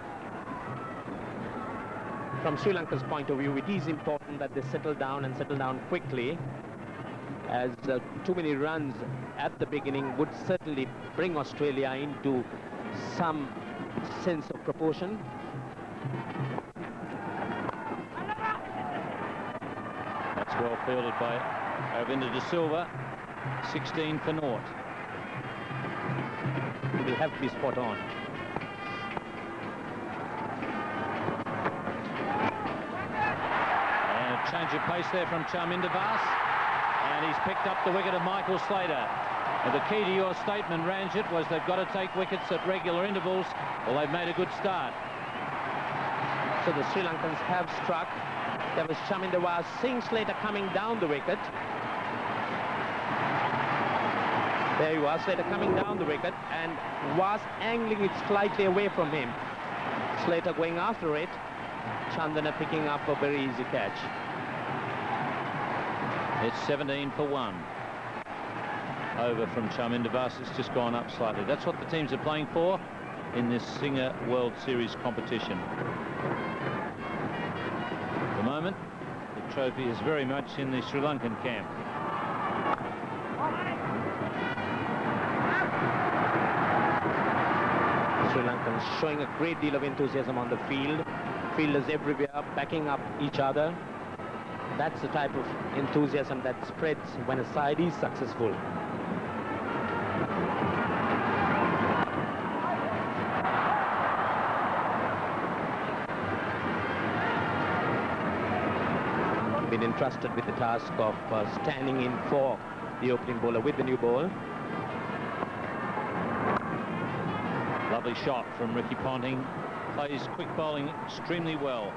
From Sri Lanka's point of view, it is important that they settle down and settle down quickly, as too many runs at the beginning would certainly bring Australia into some sense of proportion. That's well fielded by Aravinda De Silva. 16 for naught. He will have to be spot on. And a change of pace there from Charminder Vas. And he's picked up the wicket of Michael Slater. And the key to your statement, Ranjit, was they've got to take wickets at regular intervals. Well, they've made a good start. So the Sri Lankans have struck. There was Charminder Vas seeing Slater coming down the wicket. There you are, Slater coming down the wicket, and Vas angling it slightly away from him. Slater going after it. Chandana picking up a very easy catch. It's 17 for 1. Over from Charminder Vas. It's just gone up slightly. That's what the teams are playing for in this Singer World Series competition. At the moment, the trophy is very much in the Sri Lankan camp. Sri Lankans showing a great deal of enthusiasm on the field. Fielders everywhere backing up each other. That's the type of enthusiasm that spreads when a side is successful. Been entrusted with the task of standing in for the opening bowler with the new ball. Lovely shot from Ricky Ponting. Plays quick bowling extremely well.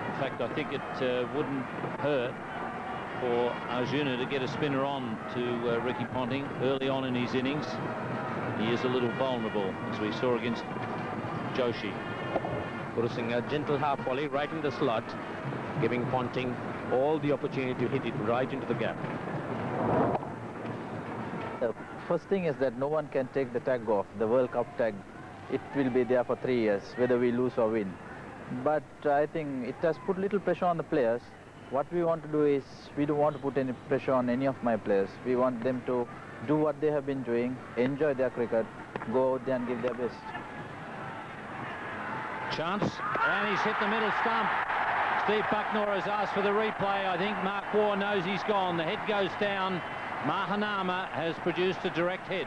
In fact, I think it wouldn't hurt for Arjuna to get a spinner on to Ricky Ponting early on in his innings. He is a little vulnerable, as we saw against Joshi. Forcing a gentle half volley right in the slot, giving Ponting all the opportunity to hit it right into the gap. The first thing is that no one can take the tag off, the World Cup tag. It will be there for 3 years, whether we lose or win. But I think it has put little pressure on the players. What we want to do is, we don't want to put any pressure on any of my players. We want them to do what they have been doing, enjoy their cricket, go out there and give their best. Chance, and he's hit the middle stump. Steve Bucknor has asked for the replay. I think Mark Waugh knows he's gone. The head goes down. Mahanama has produced a direct hit.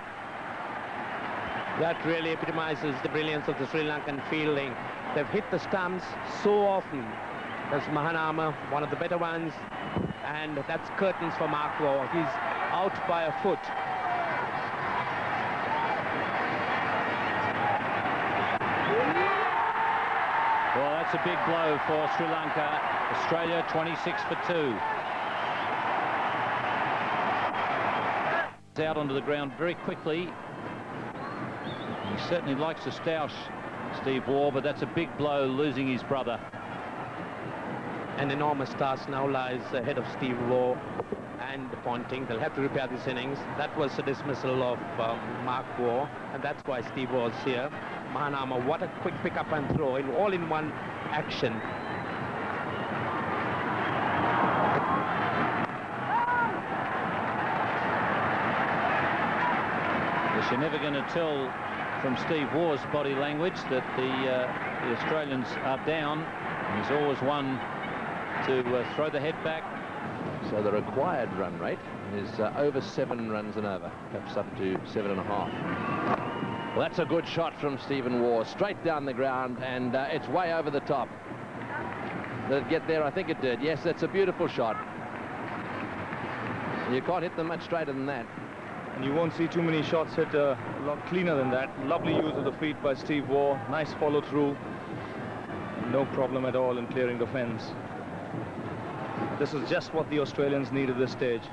That really epitomizes the brilliance of the Sri Lankan fielding. They've hit the stumps so often. That's Mahanama, one of the better ones. And that's curtains for Mark Waugh. He's out by a foot. Well, that's a big blow for Sri Lanka. Australia 26 for 2. Out onto the ground very quickly. He certainly likes to stoush Steve Waugh, but that's a big blow, losing his brother. An enormous task now lies ahead of Steve Waugh and Ponting. They'll have to repair this innings. That was a dismissal of Mark Waugh, and that's why Steve Waugh's here. Mahanama, what a quick pick-up and throw, all in one action. You're never going to tell from Steve Waugh's body language that the Australians are down. He's always one to throw the head back. So the required run rate is over 7 runs and over, perhaps up to 7.5. Well, that's a good shot from Stephen Waugh, straight down the ground, and it's way over the top. Did it get there? I think it did. Yes, that's a beautiful shot. You can't hit them much straighter than that. And you won't see too many shots hit a lot cleaner than that. Lovely use of the feet by Steve Waugh. Nice follow through. No problem at all in clearing the fence. This is just what the Australians need at this stage.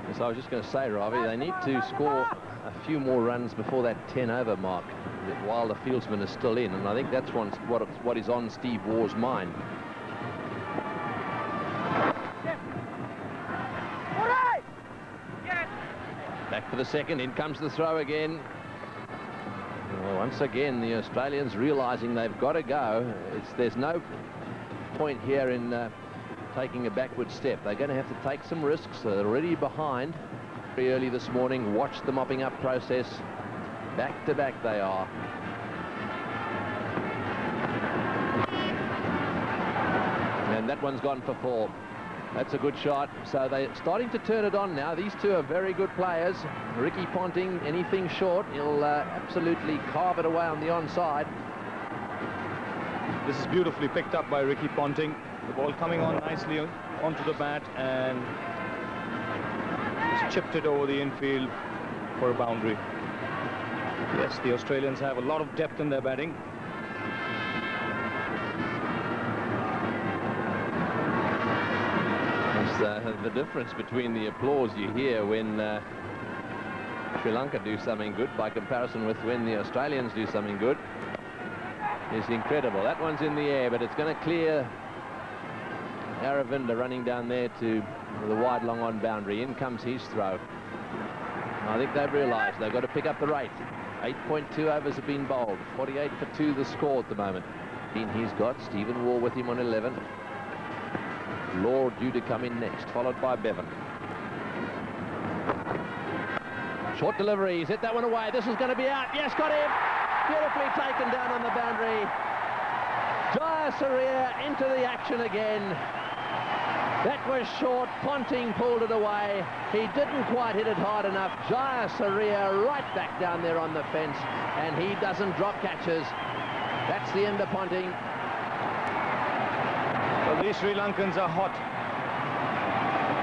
Yes, I was just going to say, Ravi, they need to score a few more runs before that 10-over mark, while the fieldsman is still in, and I think that's what is on Steve Waugh's mind. Back for the second. In comes the throw again. Well, once again, the Australians realising they've got to go. There's no point here in taking a backward step. They're going to have to take some risks. They're already behind. Very early this morning, watch the mopping up process. Back to back they are. And that one's gone for 4. That's a good shot. So they're starting to turn it on now. These two are very good players. Ricky Ponting, anything short, he'll absolutely carve it away on the onside. This is beautifully picked up by Ricky Ponting. The ball coming on nicely onto the bat and just chipped it over the infield for a boundary. Yes, the Australians have a lot of depth in their batting. The difference between the applause you hear when Sri Lanka do something good by comparison with when the Australians do something good is incredible. That one's in the air, but it's going to clear. Aravinda running down there to the wide long on boundary. In comes his throw. I think they've realised they've got to pick up the rate. 8.2 overs have been bowled. 48 for 2 the score at the moment. He's got Stephen Waugh with him on 11. Law due to come in next, followed by Bevan. Short delivery, he's hit that one away. This is going to be out. Yes, got him. Beautifully taken down on the boundary. Jayasuriya into the action again. That was short. Ponting pulled it away. He didn't quite hit it hard enough. Jayasuriya right back down there on the fence, and he doesn't drop catches. That's the end of Ponting. Well, these Sri Lankans are hot.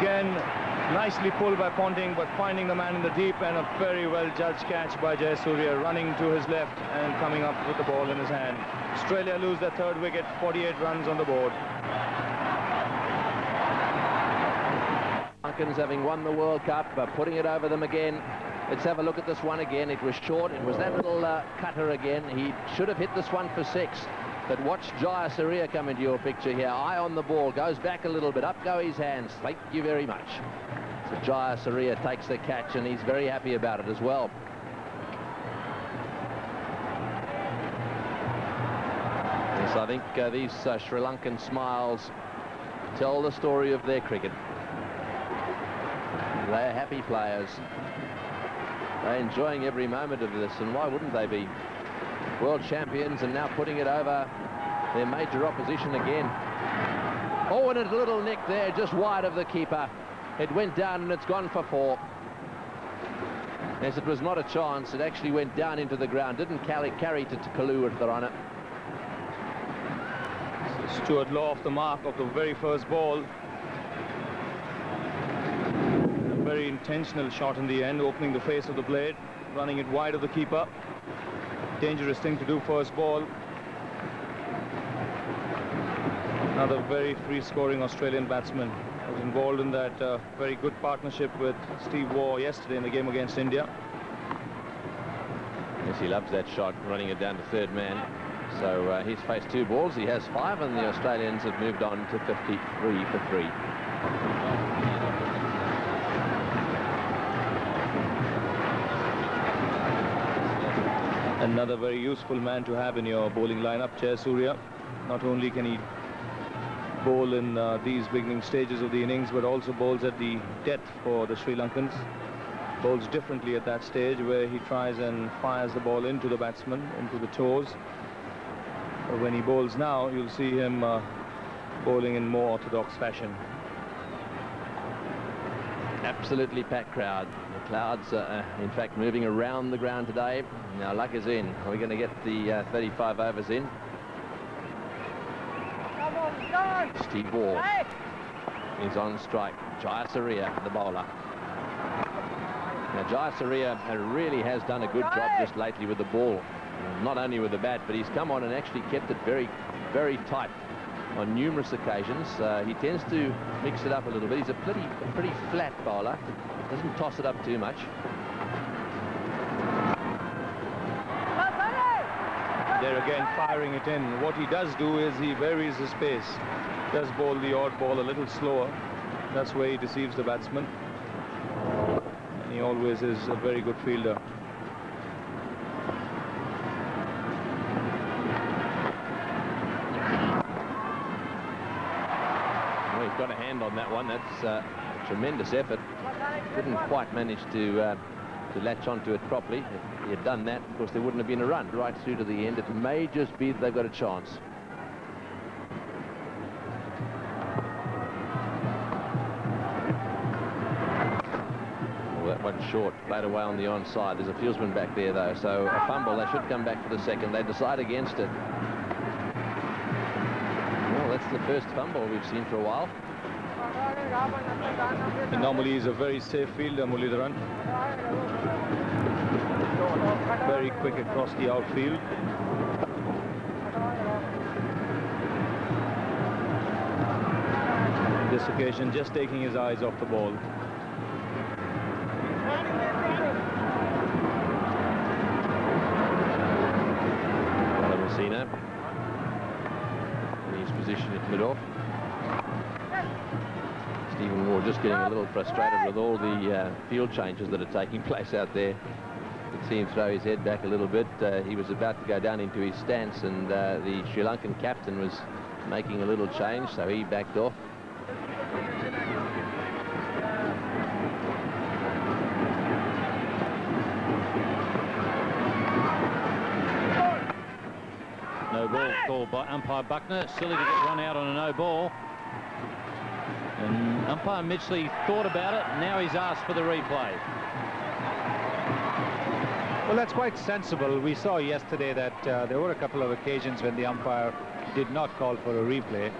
Again, nicely pulled by Ponting, but finding the man in the deep, and a very well judged catch by Jayasuriya, running to his left and coming up with the ball in his hand. Australia lose their 3rd wicket, 48 runs on the board. Lankans having won the World Cup, putting it over them again. Let's have a look at this one again. It was short. It was that little cutter again. He should have hit this one for 6. But watch Jayasuriya come into your picture here. Eye on the ball, goes back a little bit, up go his hands. Thank you very much. So Jayasuriya takes the catch, and he's very happy about it as well. Yes, I think these Sri Lankan smiles tell the story of their cricket. They're happy players. They're enjoying every moment of this, and why wouldn't they be? World champions, and now putting it over their major opposition again. Oh, and a little nick there, just wide of the keeper. It went down, and it's gone for 4. Yes, it was not a chance. It actually went down into the ground. Didn't carry to Kalu with the runner. So Stuart Law off the mark of the very first ball. A very intentional shot in the end, opening the face of the blade, running it wide of the keeper. Dangerous thing to do first ball. Another very free-scoring Australian batsman was involved in that very good partnership with Steve Waugh yesterday in the game against India. Yes, he loves that shot, running it down to 3rd man. So he's faced 2 balls. He has 5, and the Australians have moved on to 53 for 3. Another very useful man to have in your bowling lineup, Jayasuriya. Not only can he bowl in these beginning stages of the innings, but also bowls at the depth for the Sri Lankans. Bowls differently at that stage, where he tries and fires the ball into the batsman, into the toes. But when he bowls now, you'll see him bowling in more orthodox fashion. Absolutely packed crowd. The clouds are, in fact, moving around the ground today. Now luck is in. Are we going to get the 35 overs in? Steve Waugh is on strike. Jayasuriya, the bowler. Now Jayasuriya really has done a good job just lately with the ball. Not only with the bat, but he's come on and actually kept it very, very tight on numerous occasions. He tends to mix it up a little bit. He's a pretty flat bowler. Doesn't toss it up too much. There again, firing it in. What he does do is he varies his pace. Does bowl the odd ball a little slower. That's where he deceives the batsman. And He always is a very good fielder. Well, he's got a hand on that one. That's a tremendous effort. Didn't quite manage to latch onto it properly. If he had done that, of course, there wouldn't have been a run right through to the end. It may just be that they've got a chance. Well, that one's short, played away on the onside. There's a fieldsman back there, though, so a fumble. They should come back for the second. They decide against it. Well, that's the first fumble we've seen for a while. And normally he's a very safe fielder, Muralidharan. Very quick across the outfield. This occasion, just taking his eyes off the ball. Messina in his position at mid-off. Stephen Ward just getting a little frustrated with all the field changes that are taking place out there. You could see him throw his head back a little bit. He was about to go down into his stance, and the Sri Lankan captain was making a little change, so he backed off. No ball called by umpire Buckner. Silly to get run out on a no ball. And umpire Mitchley thought about it. Now he's asked for the replay. Well, that's quite sensible. We saw yesterday that there were a couple of occasions when the umpire did not call for a replay,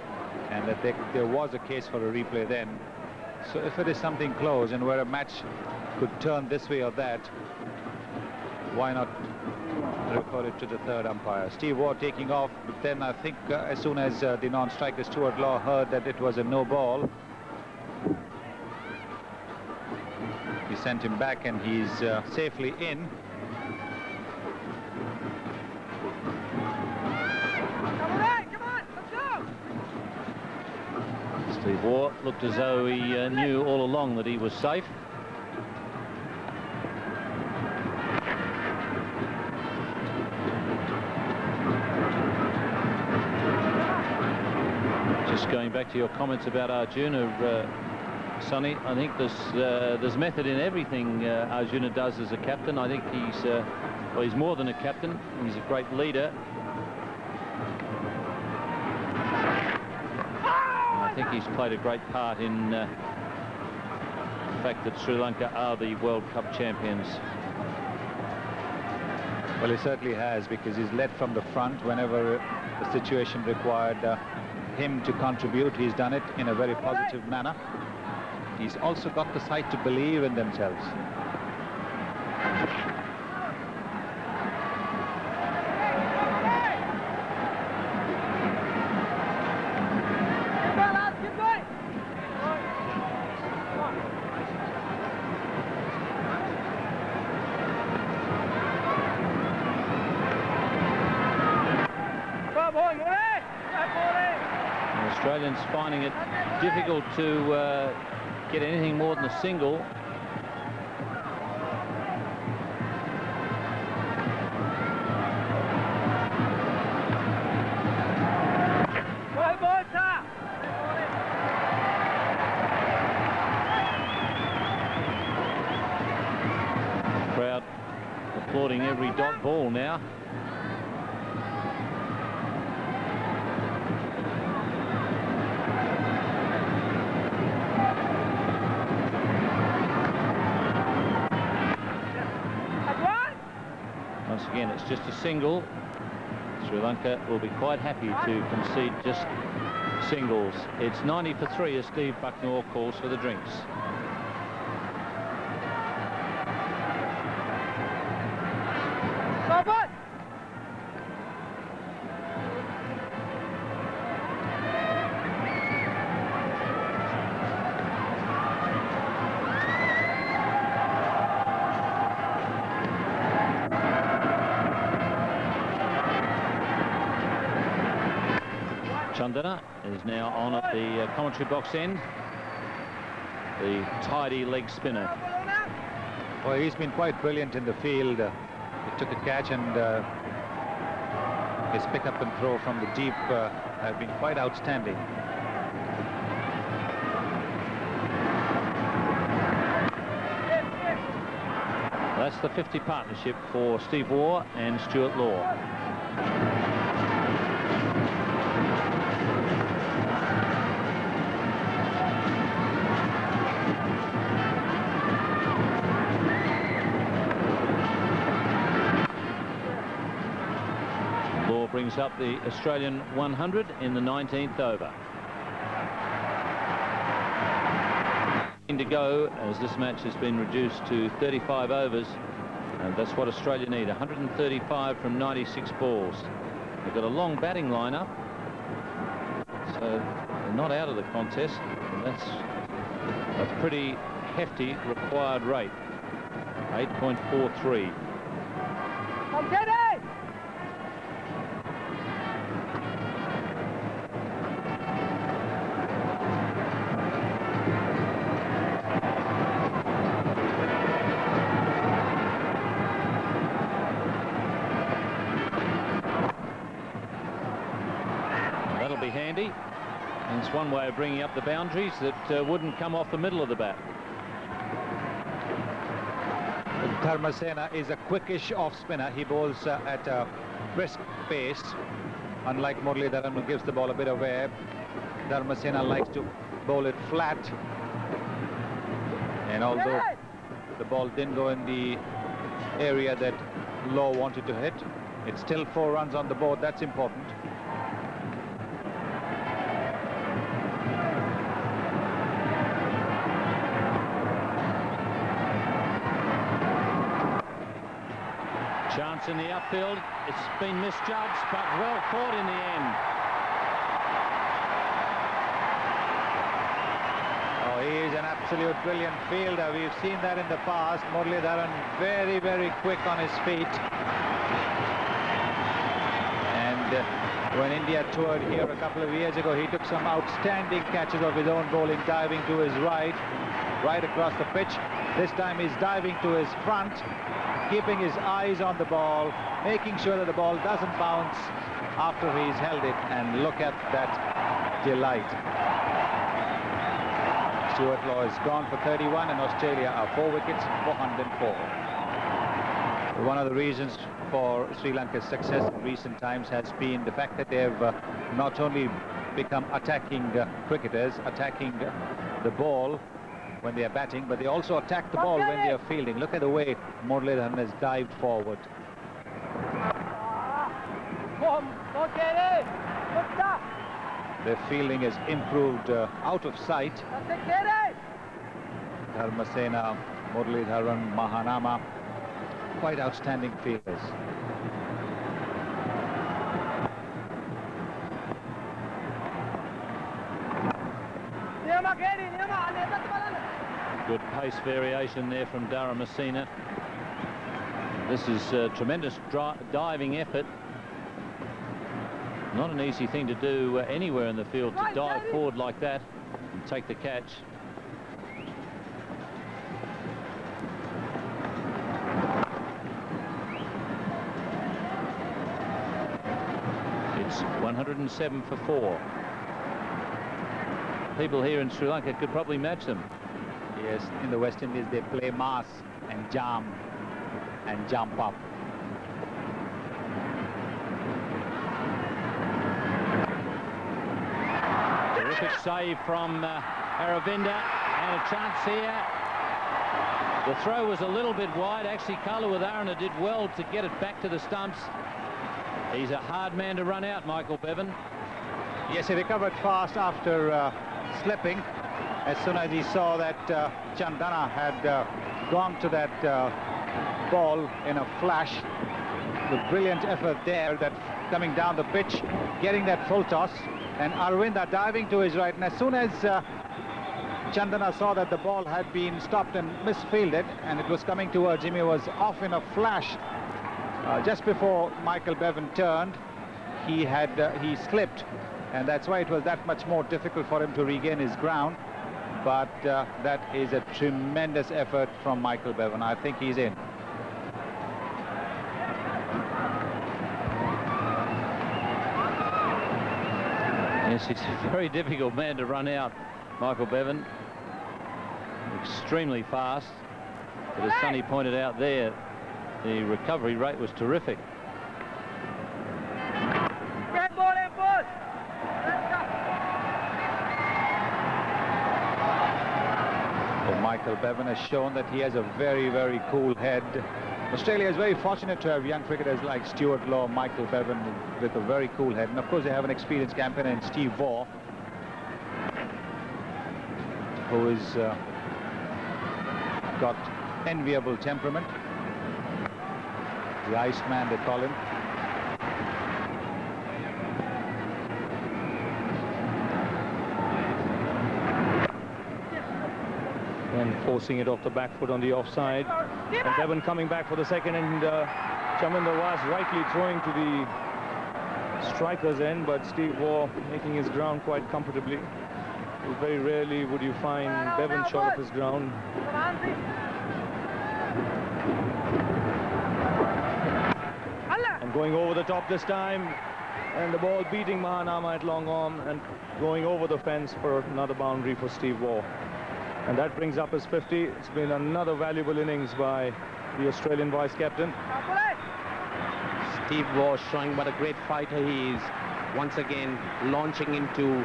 and that there was a case for a replay then. So if it is something close and where a match could turn this way or that, why not refer it to the third umpire? Steve Ward taking off, but then I think as soon as the non-striker Stuart Law heard that it was a no ball, he sent him back, and he's safely in. Steve Ward looked as though he knew all along that he was safe. Just going back to your comments about Arjuna, Sonny, I think there's method in everything Arjuna does as a captain. I think he's more than a captain. He's a great leader. I think he's played a great part in the fact that Sri Lanka are the World Cup champions. Well, he certainly has, because he's led from the front whenever the situation required him to contribute. He's done it in a very positive manner. He's also got the sight to believe in themselves. Australians finding it difficult to get anything more than a single. The crowd applauding every dot ball now. Again, it's just a single. Sri Lanka will be quite happy to concede just singles. It's 90 for 3 as Steve Bucknor calls for the drinks. Chandana is now on at the commentary box end. The tidy leg spinner. Well, he's been quite brilliant in the field. He took a catch, and his pick up and throw from the deep have been quite outstanding. That's the 50 partnership for Steve Waugh and Stuart Law. Law brings up the Australian 100 in the 19th over. To go as this match has been reduced to 35 overs, and that's what Australia need, 135 from 96 balls. They've got a long batting lineup, so they're not out of the contest, and that's a pretty hefty required rate, 8.43. That'll be handy, and it's one way of bringing up the boundaries that wouldn't come off the middle of the bat. Dharmasena is a quickish off spinner. He bowls at a brisk pace, unlike Muralidharan, who gives the ball a bit of air. Dharmasena likes to bowl it flat, and although the ball didn't go in the area that Law wanted to hit, it's still 4 runs on the board. That's important. Chance in the upfield. It's been misjudged, but well caught in the end. Oh, he is an absolute brilliant fielder. We've seen that in the past. Muralidharan very, very quick on his feet. And when India toured here a couple of years ago, he took some outstanding catches of his own bowling, diving to his right across the pitch. This time he's diving to his front, keeping his eyes on the ball, making sure that the ball doesn't bounce after he's held it, and look at that delight. Stuart Law is gone for 31, and Australia are 4 wickets, 404. One of the reasons for Sri Lanka's success in recent times has been the fact that they have not only become attacking cricketers, attacking the ball when they are batting, but they also attack the ball when they are fielding. Look at the way Muralidharan has dived forward. Their fielding has improved out of sight. Dharmasena, Muralidharan, Mahanama, quite outstanding fielders. Good pace variation there from Dharmasena. This is a tremendous diving effort. Not an easy thing to do anywhere in the field, to dive forward like that and take the catch. It's 107 for 4. People here in Sri Lanka could probably match them. Yes, in the West Indies they play mass and jam and jump up. Terrific save from Aravinda, and a chance here. The throw was a little bit wide. Actually, Kaluwitharana did well to get it back to the stumps. He's a hard man to run out, Michael Bevan. Yes, he recovered fast after slipping. As soon as he saw that Chandana had gone to that ball in a flash, the brilliant effort there, that coming down the pitch, getting that full toss, and Aravinda diving to his right. And as soon as Chandana saw that the ball had been stopped and misfielded, and it was coming towards him, he was off in a flash. Just before Michael Bevan turned, he slipped, and that's why it was that much more difficult for him to regain his ground. but that is a tremendous effort from Michael Bevan. I think he's in. Yes, he's a very difficult man to run out, Michael Bevan. Extremely fast. But as Sonny pointed out there, the recovery rate was terrific. Well, Michael Bevan has shown that he has a very, very cool head. Australia is very fortunate to have young cricketers like Stuart Law, Michael Bevan with a very cool head. And of course they have an experienced campaigner in Steve Waugh, who is got enviable temperament. The Iceman, they call him. And forcing it off the back foot on the offside. And Bevan coming back for the second, and Chaminda was rightly throwing to the striker's end, but Steve Waugh making his ground quite comfortably. Very rarely would you find Bevan short of his ground. And going over the top this time, and the ball beating Mahanama at long arm and going over the fence for another boundary for Steve Waugh. And that brings up his 50. It's been another valuable innings by the Australian vice-captain. Steve Waugh showing what a great fighter he is. Once again, launching into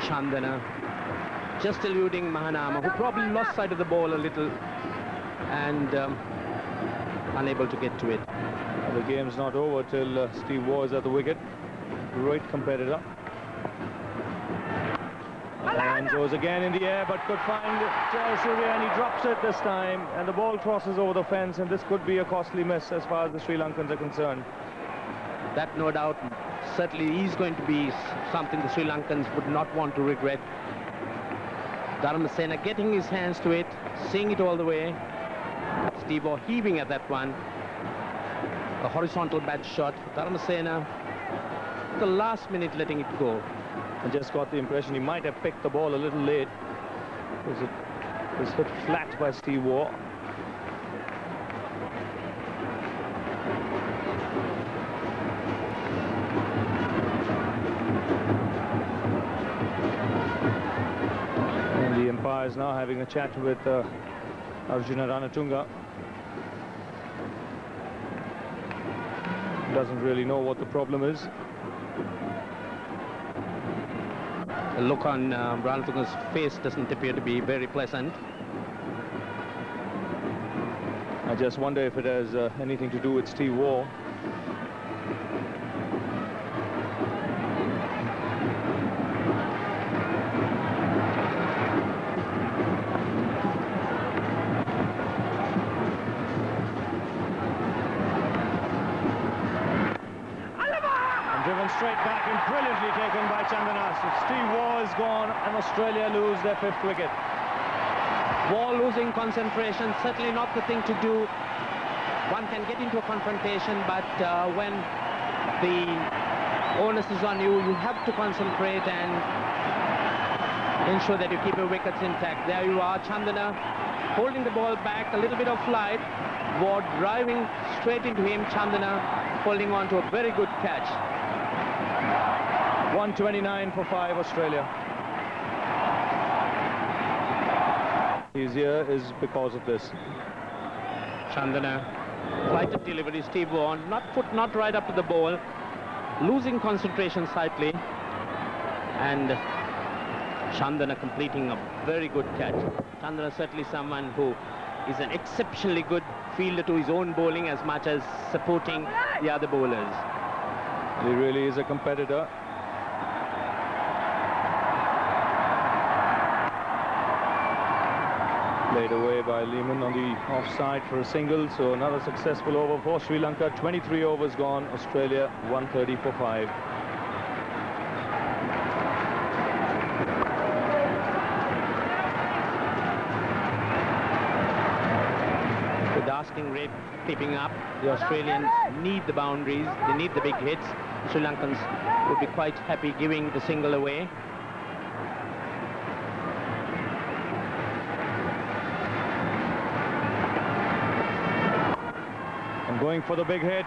Chandana, just eluding Mahanama, who probably lost sight of the ball a little and unable to get to it. The game's not over till Steve Waugh is at the wicket. Great competitor. And goes again in the air, but could find Jayasuriya, and he drops it this time, and the ball crosses over the fence, and this could be a costly miss as far as the Sri Lankans are concerned. That, no doubt, certainly is going to be something the Sri Lankans would not want to regret. Dharmasena getting his hands to it, seeing it all the way. Steve Waugh heaving at that one. A horizontal bat shot. Dharmasena, the last minute letting it go. I just got the impression he might have picked the ball a little late, because it was hit flat by Steve Waugh. And the umpire is now having a chat with Arjuna Ranatunga. Doesn't really know what the problem is. The look on Ranatunga's face doesn't appear to be very pleasant. I just wonder if it has anything to do with Steve Waugh. Straight back and brilliantly taken by Chandana. So Steve Waugh is gone and Australia lose their 5th wicket. Waugh losing concentration, certainly not the thing to do. One can get into a confrontation, but when the onus is on you, you have to concentrate and ensure that you keep your wickets intact. There you are, Chandana holding the ball back, a little bit of flight. Waugh driving straight into him, Chandana holding on to a very good catch. 129 for 5, Australia. His here is because of this. Chandana, flight of delivery, Steve Waugh, not right up to the ball, losing concentration slightly, and Chandana completing a very good catch. Chandana certainly someone who is an exceptionally good fielder to his own bowling as much as supporting the other bowlers. He really is a competitor. Played away by Lehman on the offside for a single, so another successful over for Sri Lanka. 23 overs gone, Australia 130 for 5. With the asking rate creeping up, the Australians need the boundaries, they need the big hits. Sri Lankans would be quite happy giving the single away. going for the big hit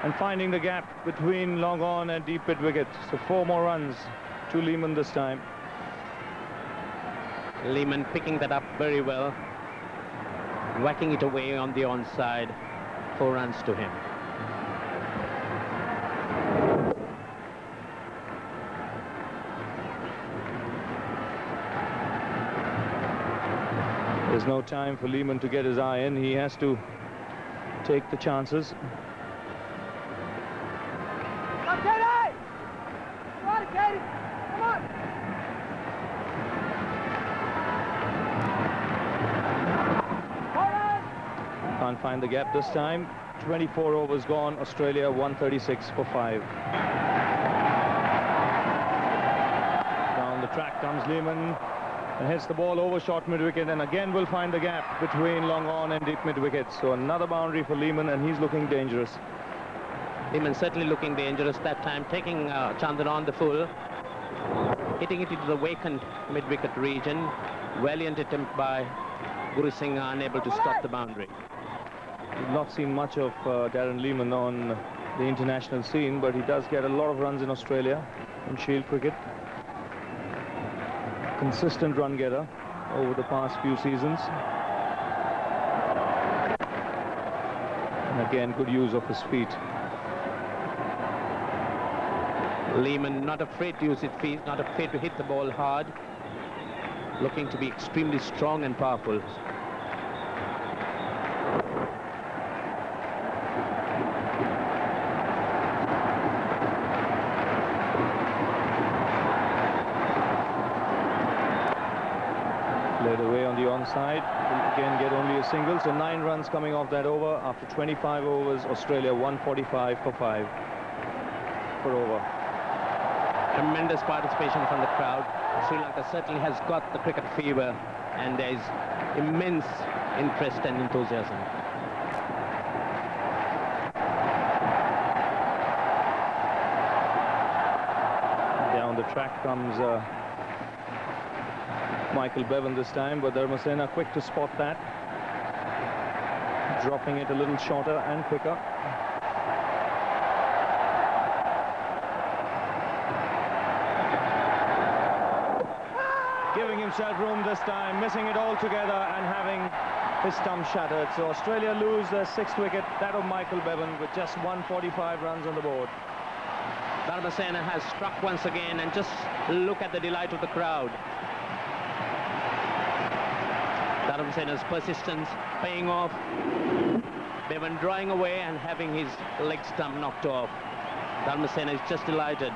and finding the gap between long on and deep mid wicket. So 4 more runs to Lehman this time. Lehman picking that up very well, whacking it away on the onside. 4 runs to him. There's no time for Lehman to get his eye in. He has to take the chances. Can't find the gap this time. 24 overs gone. Australia 136 for 5. Down the track comes Lehman and hits the ball over short mid-wicket, and again will find the gap between long on and deep mid-wicket. So another boundary for Lehman, and he's looking dangerous. Lehman certainly looking dangerous that time, taking Chandan on the full, hitting it into the vacant mid-wicket region. Valiant attempt by Guru Singh, unable to stop the boundary. We've not seen much of Darren Lehman on the international scene, but he does get a lot of runs in Australia in Shield cricket. Consistent run getter over the past few seasons. And again, good use of his feet. Lehman not afraid to use his feet, not afraid to hit the ball hard, looking to be extremely strong and powerful. Led away on the onside, will again get only a single, so 9 runs coming off that over. After 25 overs, Australia 145 for 5 per over. Tremendous participation from the crowd. Sri Lanka certainly has got the cricket fever, and there is immense interest and enthusiasm. Down the track comes Michael Bevan this time, but Dharmasena quick to spot that, dropping it a little shorter and quicker. Giving himself room this time, missing it altogether and having his stump shattered. So Australia lose their 6th wicket, that of Michael Bevan, with just 145 runs on the board. Dharmasena has struck once again, and just look at the delight of the crowd. Dharmasena's persistence paying off. Bevan drawing away and having his leg stump knocked off. Dharmasena is just delighted.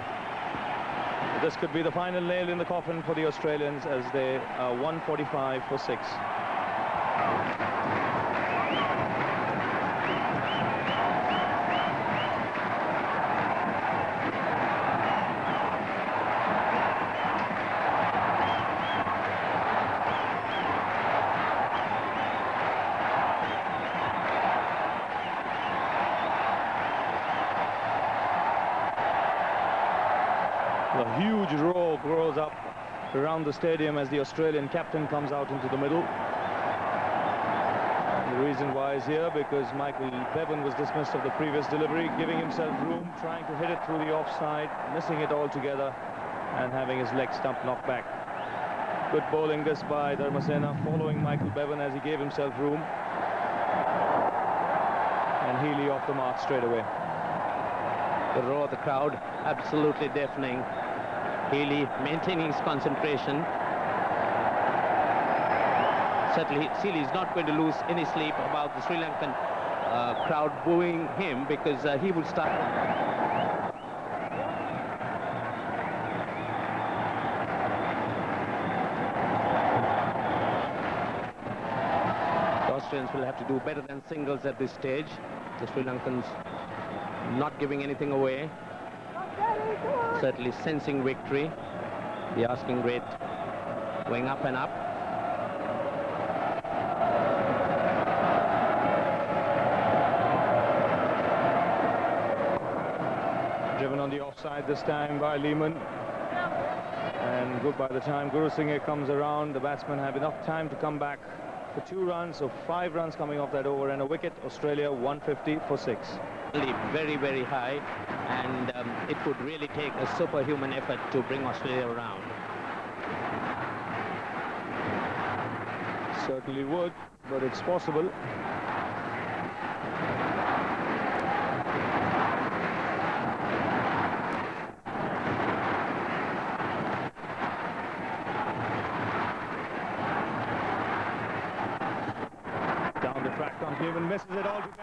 This could be the final nail in the coffin for the Australians, as they are 145 for 6. A huge roar grows up around the stadium as the Australian captain comes out into the middle. The reason why is here because Michael Bevan was dismissed of the previous delivery, giving himself room, trying to hit it through the offside, missing it altogether, and having his leg stump knocked back. Good bowling this by Dharmasena, following Michael Bevan as he gave himself room. And Healy off the mark straight away. The roar of the crowd absolutely deafening. Healy maintaining his concentration. Certainly, Sealy is not going to lose any sleep about the Sri Lankan crowd booing him, because he will start. The Australians will have to do better than singles at this stage. The Sri Lankans not giving anything away. Certainly sensing victory. The asking rate going up and up. Driven on the offside this time by Lehman. And good by the time Guru Singh comes around. The batsmen have enough time to come back for 2 runs, so 5 runs coming off that over and a wicket. Australia 150 for 6. Very, very high, and it would really take a superhuman effort to bring Australia around. Certainly would, but it's possible. Down the track comes Lehman, misses it altogether.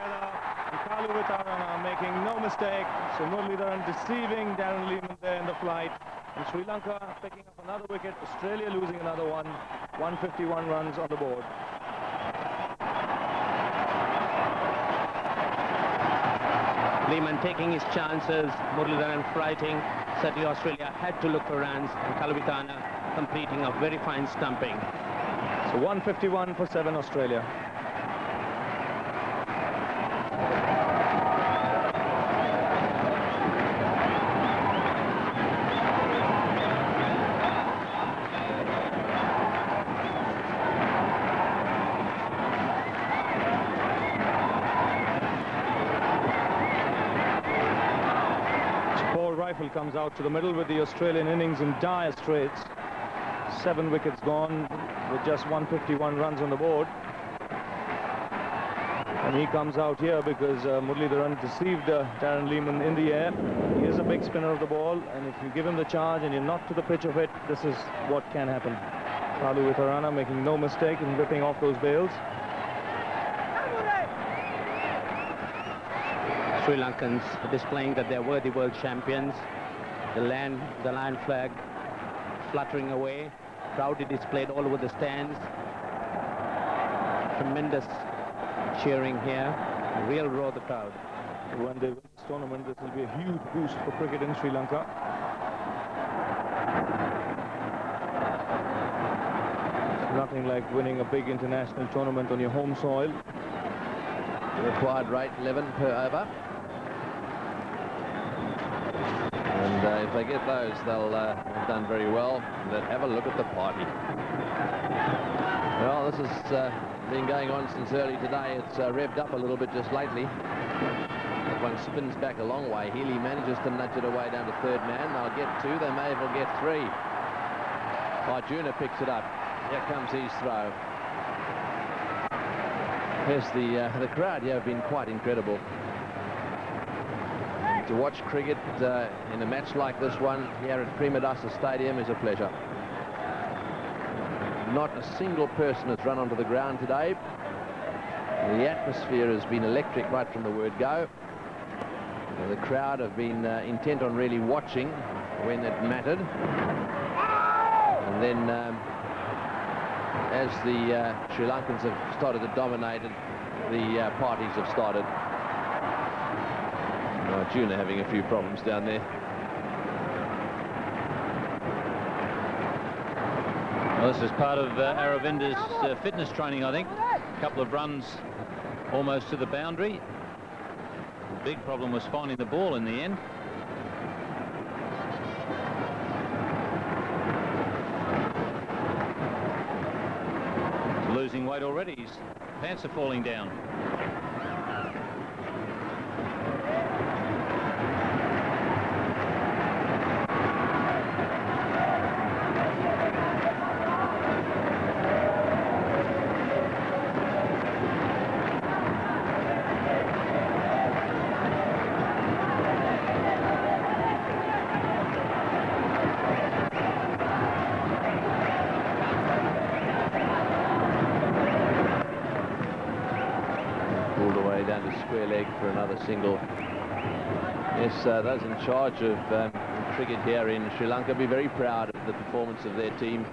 Kaluwitharana making no mistake. So Muralidharan deceiving Darren Lehman there in the flight. And Sri Lanka picking up another wicket. Australia losing another one. 151 runs on the board. Lehman taking his chances, Muralidharan fighting. Certainly Australia had to look for runs, and Kaluwitharana completing a very fine stumping. So 151 for 7 Australia. Rifle comes out to the middle with the Australian innings in dire straits. 7 wickets gone with just 151 runs on the board. And he comes out here because Muralidharan deceived Darren Lehman in the air. He is a big spinner of the ball, and if you give him the charge and you're not to the pitch of it, this is what can happen. Kaluwitharana making no mistake in ripping off those bails. Sri Lankans displaying that they're worthy world champions. The lion flag fluttering away, proudly displayed all over the stands. Tremendous cheering here, a real roar of the crowd. When they win this tournament, this will be a huge boost for cricket in Sri Lanka. It's nothing like winning a big international tournament on your home soil. The required rate 11 per over. And if they get those, they'll have done very well. But have a look at the party. Well, this has been going on since early today. It's revved up a little bit just lately. That one spins back a long way. Healy manages to nudge it away down to 3rd man. They'll get 2. They may as well get 3. Arjuna picks it up. Here comes his throw. Yes, the crowd here have been quite incredible. To watch cricket in a match like this one here at Premadasa Stadium is a pleasure. Not a single person has run onto the ground today. The atmosphere has been electric right from the word go. The crowd have been intent on really watching when it mattered. And then as the Sri Lankans have started to dominate it, the parties have started. Arjuna having a few problems down there. Well, this is part of Aravinda's fitness training, I think. A couple of runs almost to the boundary. The big problem was finding the ball in the end. He's losing weight already. His pants are falling down. For another single. Yes, those in charge of cricket here in Sri Lanka be very proud of the performance of their team.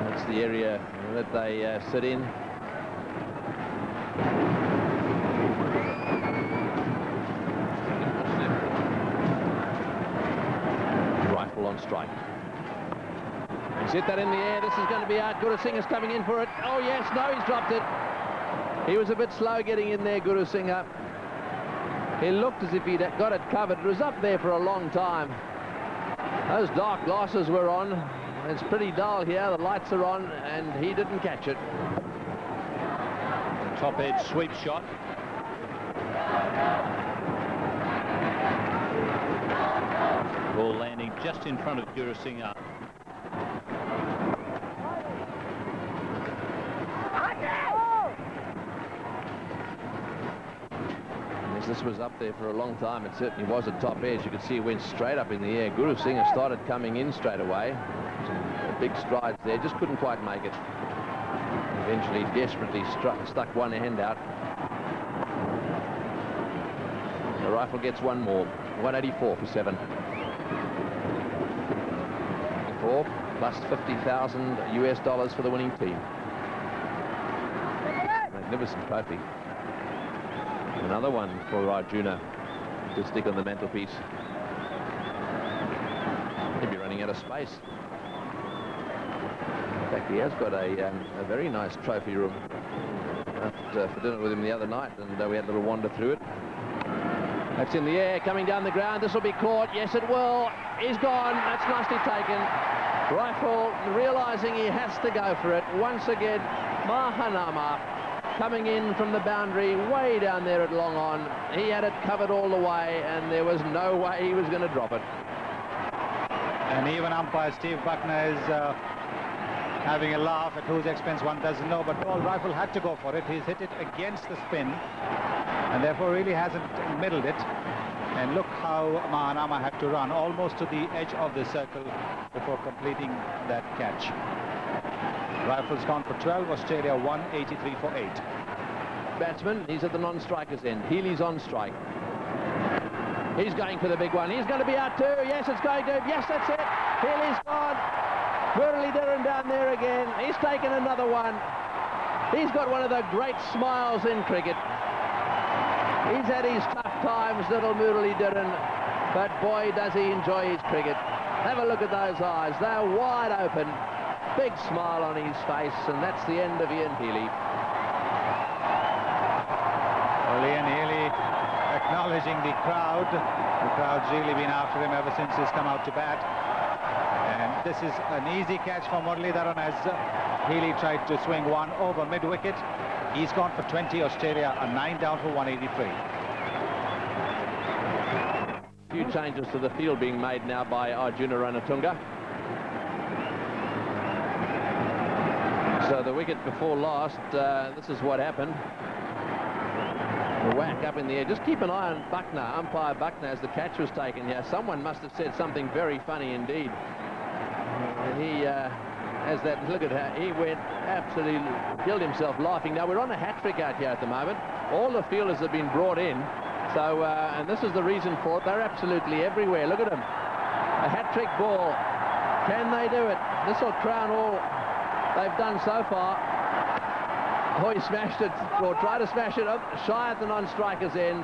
That's the area that they sit in. Rifle on strike. He's hit that in the air. This is going to be out. Guru Singh is coming in for it. Oh yes, no, he's dropped it. He was a bit slow getting in there, Guru Singh. He looked as if he'd got it covered. It was up there for a long time. Those dark glasses were on. It's pretty dull here. The lights are on, and he didn't catch it. Top edge sweep shot. Ball landing just in front of Durasinghe. This was up there for a long time. It certainly was a top edge. You could see it went straight up in the air. Durasinghe started coming in straight away. Some big strides there. Just couldn't quite make it. Eventually desperately stuck one hand out. The rifle gets one more. 184 for 7. 4 plus 50,000 US dollars for the winning team. Magnificent trophy. Another one for Arjuna to stick on the mantelpiece. He'll be running out of space. In fact, he has got a very nice trophy room. I went for dinner with him the other night, and we had a little wander through it. That's in the air, coming down the ground. This will be caught. Yes, it will. He's gone. That's nicely taken. Rifle realizing he has to go for it. Once again, Mahanama coming in from the boundary way down there at long on. He had it covered all the way, and there was no way he was going to drop it. And even umpire Steve Buckner is having a laugh at whose expense one doesn't know, but Paul Rifle had to go for it. He's hit it against the spin and therefore really hasn't middled it. And look how Mahanama had to run almost to the edge of the circle before completing that catch. Rifle's gone for 12, Australia 183 for 8. Batsman, he's at the non-strikers end. Healy's on strike. He's going for the big one. He's going to be out too. Yes, it's going to. Yes, that's it. Healy's gone. Muralidharan down there again. He's taken another one. He's got one of the great smiles in cricket. He's had his tough times, little Muralidharan, but boy, does he enjoy his cricket. Have a look at those eyes. They're wide open. Big smile on his face, and that's the end of Ian Healy. Well, Ian Healy acknowledging the crowd. The crowd's really been after him ever since he's come out to bat. And this is an easy catch for Muralidharan as Healy tried to swing one over mid-wicket. He's gone for 20, Australia are 9 down for 183. A few changes to the field being made now by Arjuna Ranatunga. So the wicket before last, this is what happened. A whack up in the air. Just keep an eye on Buckner, umpire Buckner, as the catch was taken here. Someone must have said something very funny indeed. He has that, look at how he went, absolutely killed himself laughing. Now we're on a hat-trick out here at the moment. All the fielders have been brought in. So, and this is the reason for it. They're absolutely everywhere. Look at them. A hat-trick ball. Can they do it? This will crown all they've done so far. Hoy smashed it, or tried to smash it up, shy at the non-striker's end,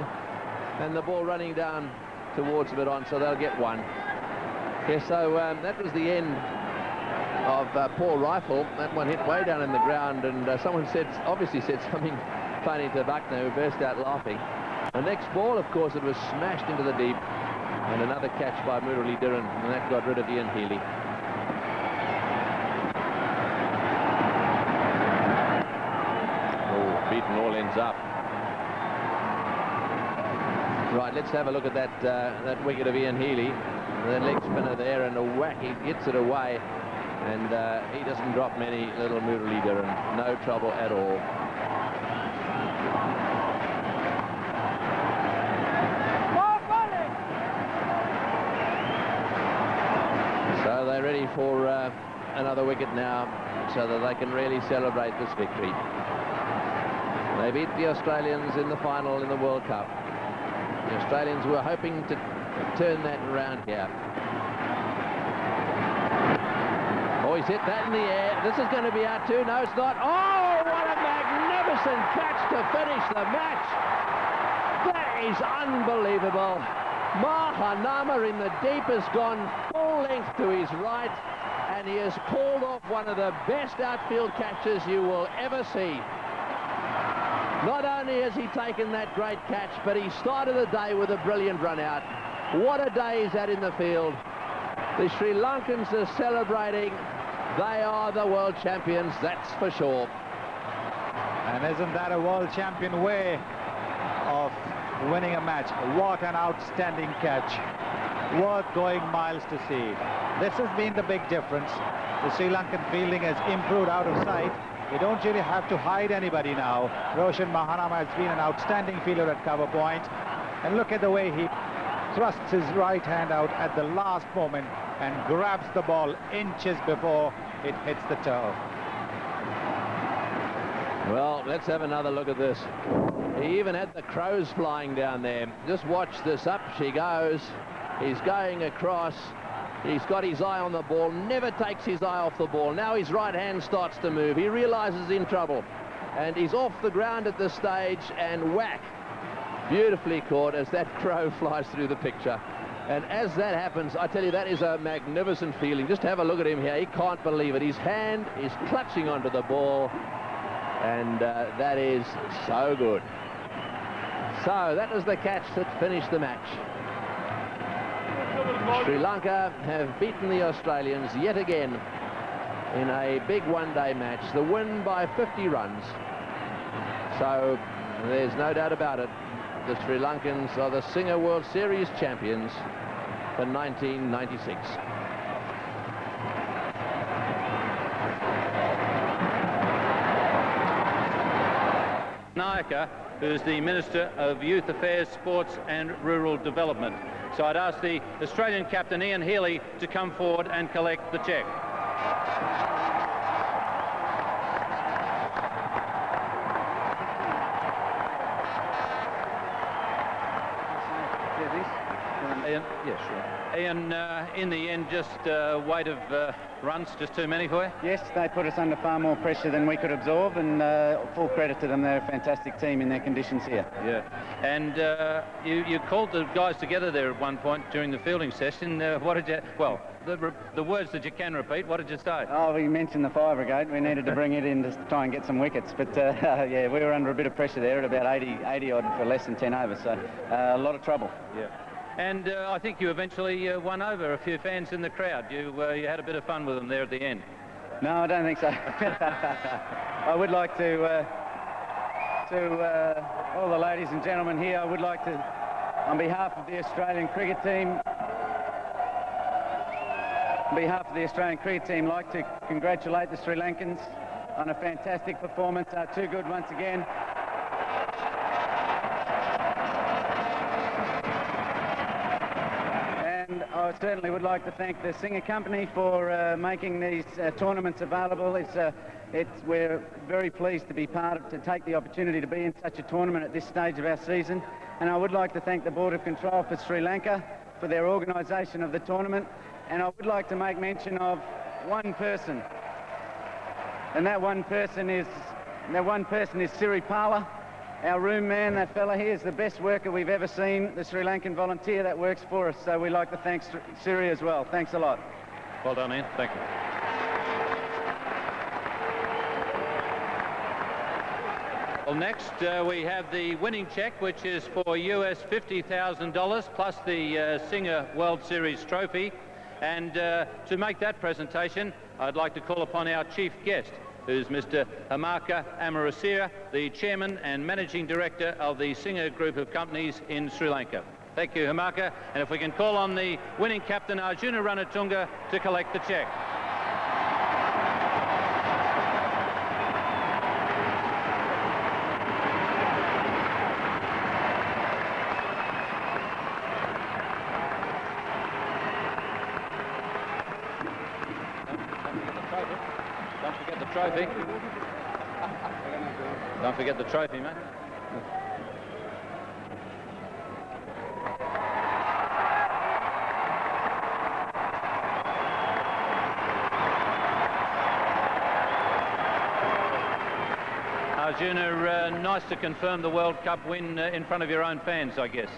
and the ball running down towards mid-on, so they'll get one. Yeah, so that was the end of Paul Rifle. That one hit way down in the ground, and someone obviously said something funny to Buckner, who burst out laughing. The next ball, of course, it was smashed into the deep, and another catch by Muralidharan, and that got rid of Ian Healy. Beaten all ends up. Right, let's have a look at that wicket of Ian Healy. The leg spinner there, and a whack, he gets it away, and he doesn't drop many, little Muralidharan. No trouble at all. So they're ready for another wicket now, so that they can really celebrate this victory. They beat the Australians in the final in the World Cup. The Australians were hoping to turn that around here. Oh, he's hit that in the air. This is going to be out too. No, it's not. Oh, what a magnificent catch to finish the match. That is unbelievable. Mahanama in the deep has gone full length to his right, and he has pulled off one of the best outfield catches you will ever see. Not only has he taken that great catch, but he started the day with a brilliant run out. What a day he's had in the field. The Sri Lankans are celebrating. They are the world champions, that's for sure. And isn't that a world champion way of winning a match? What an outstanding catch. Worth going miles to see. This has been the big difference. The Sri Lankan fielding has improved out of sight. They don't really have to hide anybody now. Roshan Mahanama has been an outstanding fielder at cover point. And look at the way he thrusts his right hand out at the last moment and grabs the ball inches before it hits the toe. Well, let's have another look at this. He even had the crows flying down there. Just watch this. Up she goes. He's going across. He's got his eye on the ball, never takes his eye off the ball. Now his right hand starts to move. He realizes he's in trouble. And he's off the ground at this stage, and whack. Beautifully caught as that crow flies through the picture. And as that happens, I tell you, that is a magnificent feeling. Just have a look at him here. He can't believe it. His hand is clutching onto the ball. And that is so good. So that was the catch that finished the match. Sri Lanka have beaten the Australians yet again in a big one-day match. The win by 50 runs. So there's no doubt about it. The Sri Lankans are the Singer World Series champions for 1996. Nayaka, who's the Minister of Youth Affairs, Sports and Rural Development. So I'd ask the Australian captain, Ian Healy, to come forward and collect the cheque. Ian, yes, sure. Ian, in the end, just weight of runs, just too many for you? Yes, they put us under far more pressure than we could absorb, and full credit to them. They're a fantastic team in their conditions here. Yeah, and you called the guys together there at one point during the fielding session. What did you, well, the words that you can repeat, what did you say? Oh, we mentioned the fire brigade. We needed to bring it in to try and get some wickets, but yeah, we were under a bit of pressure there at about 80 odd for less than 10 overs, so a lot of trouble. Yeah. And I think you eventually won over a few fans in the crowd. You had a bit of fun with them there at the end. No, I don't think so. I would like to all the ladies and gentlemen here, I would like to, on behalf of the Australian cricket team, like to congratulate the Sri Lankans on a fantastic performance. Too good once again. I certainly would like to thank the Singer Company for making these tournaments available. We're very pleased to be to take the opportunity to be in such a tournament at this stage of our season. And I would like to thank the Board of Control for Sri Lanka for their organisation of the tournament. And I would like to make mention of one person. And that one person is Siri Pala. Our room man, that fella here, is the best worker we've ever seen, the Sri Lankan volunteer that works for us. So we'd like to thank Siri as well. Thanks a lot. Well done, Ian. Thank you. Well, next we have the winning cheque, which is for US $50,000 plus the Singer World Series trophy. And to make that presentation, I'd like to call upon our chief guest, who's Mr. Hamaka Amarasira, the Chairman and Managing Director of the Singer Group of Companies in Sri Lanka. Thank you, Hamaka. And if we can call on the winning captain, Arjuna Ranatunga, to collect the cheque. Trophy. Don't forget the trophy, mate. Arjuna, nice to confirm the World Cup win in front of your own fans, I guess.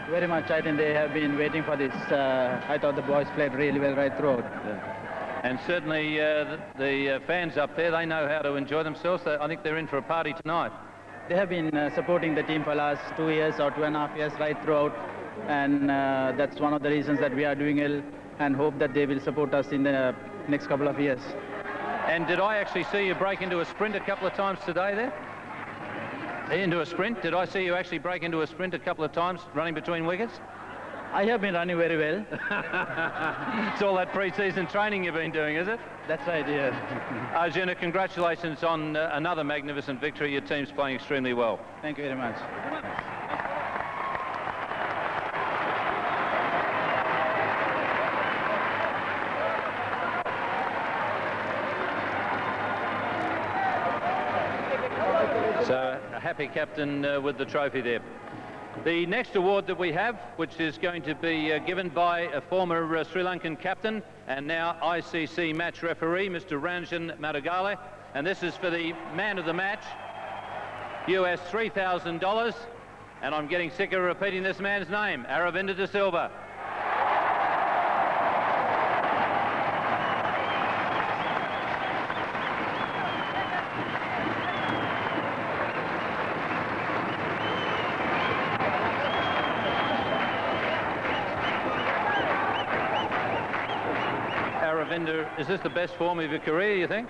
Very much. I think they have been waiting for this. I thought the boys played really well right throughout. Yeah. And certainly the fans up there, they know how to enjoy themselves. I think they're in for a party tonight. They have been supporting the team for the last 2 years or 2.5 years right throughout. And that's one of the reasons that we are doing well. and hope that they will support us in the next couple of years. And did I actually see you break into a sprint a couple of times today there? Into a sprint? Did I see you actually break into a sprint a couple of times running between wickets? I have been running very well. It's all that pre-season training you've been doing, is it? That's right, yes. Arjuna, congratulations on another magnificent victory. Your team's playing extremely well. Thank you very much. So a happy captain with the trophy there. The next award that we have, which is going to be given by a former Sri Lankan captain and now ICC match referee, Mr. Ranjan Madugale, and this is for the man of the match, US $3,000, and I'm getting sick of repeating this man's name, Aravinda De Silva. Aravinda, is this the best form of your career, you think?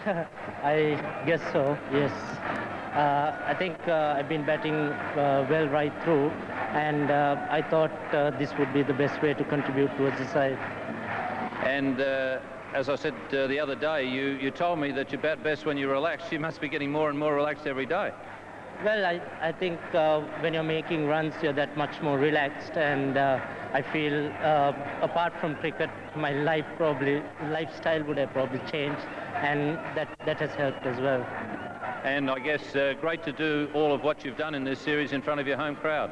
I guess so, yes. I think I've been batting well right through, and I thought this would be the best way to contribute towards the side. And as I said the other day, you told me that you bat best when you're relaxed. You must be getting more and more relaxed every day. Well, I think when you're making runs, you're that much more relaxed, and I feel apart from cricket, my lifestyle would have probably changed, and that has helped as well. And I guess great to do all of what you've done in this series in front of your home crowd.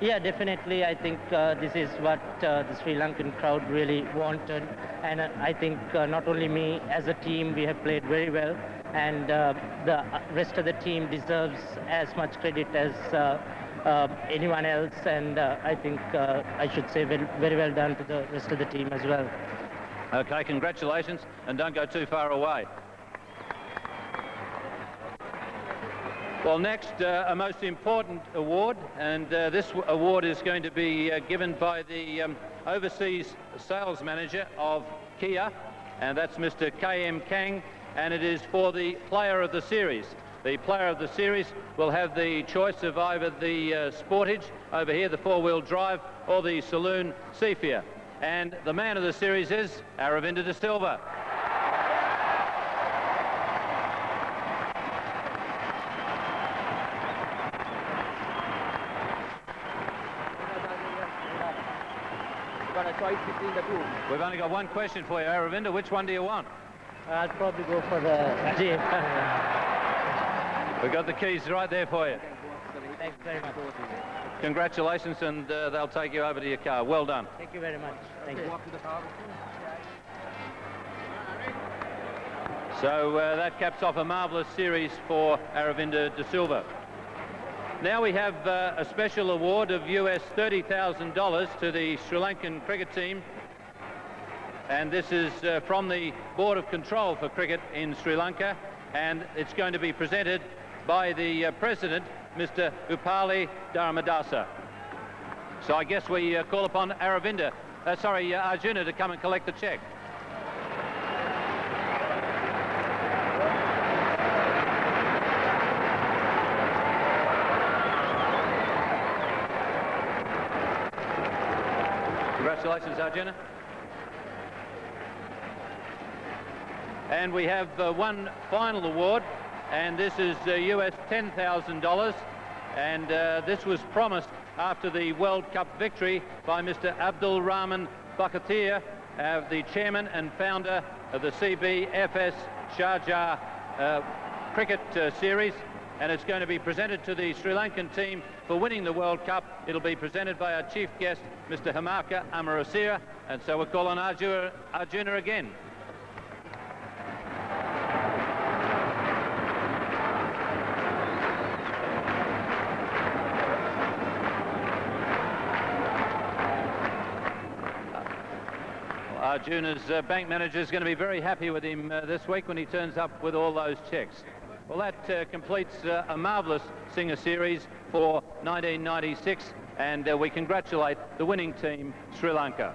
Yeah, definitely. I think this is what the Sri Lankan crowd really wanted, and I think not only me, as a team, we have played very well, and the rest of the team deserves as much credit as anyone else, and I think I should say very well done to the rest of the team as well. Okay, congratulations, and don't go too far away. Well, next, a most important award, and this award is going to be given by the overseas sales manager of Kia, and that's Mr. K.M. Kang, and it is for the player of the series. The player of the series will have the choice of either the Sportage over here, the four-wheel drive, or the Saloon Seafia. And the man of the series is Aravinda De Silva. We've only got one question for you, Aravinda. Which one do you want? I'll probably go for the Jeep. We've got the keys right there for you. Thanks very much. Congratulations, and they'll take you over to your car. Well done. Thank you very much. Thank you. So that caps off a marvellous series for Aravinda De Silva. Now we have a special award of US $30,000 to the Sri Lankan cricket team. And this is from the Board of Control for Cricket in Sri Lanka. And it's going to be presented by the President, Mr. Upali Dharamadasa. So I guess we call upon Arjuna to come and collect the cheque. Congratulations, Arjuna. And we have one final award, and this is US $10,000, and this was promised after the World Cup victory by Mr. Abdul Rahman Bakatir, the chairman and founder of the CBFS Sharjah cricket series, and it's going to be presented to the Sri Lankan team for winning the World Cup. It'll be presented by our chief guest, Mr. Hamaka Amarasira, and so we'll call on Arjuna again. Arjuna's bank manager is going to be very happy with him this week when he turns up with all those checks. Well, that completes a marvellous Singer series for 1996, and we congratulate the winning team, Sri Lanka.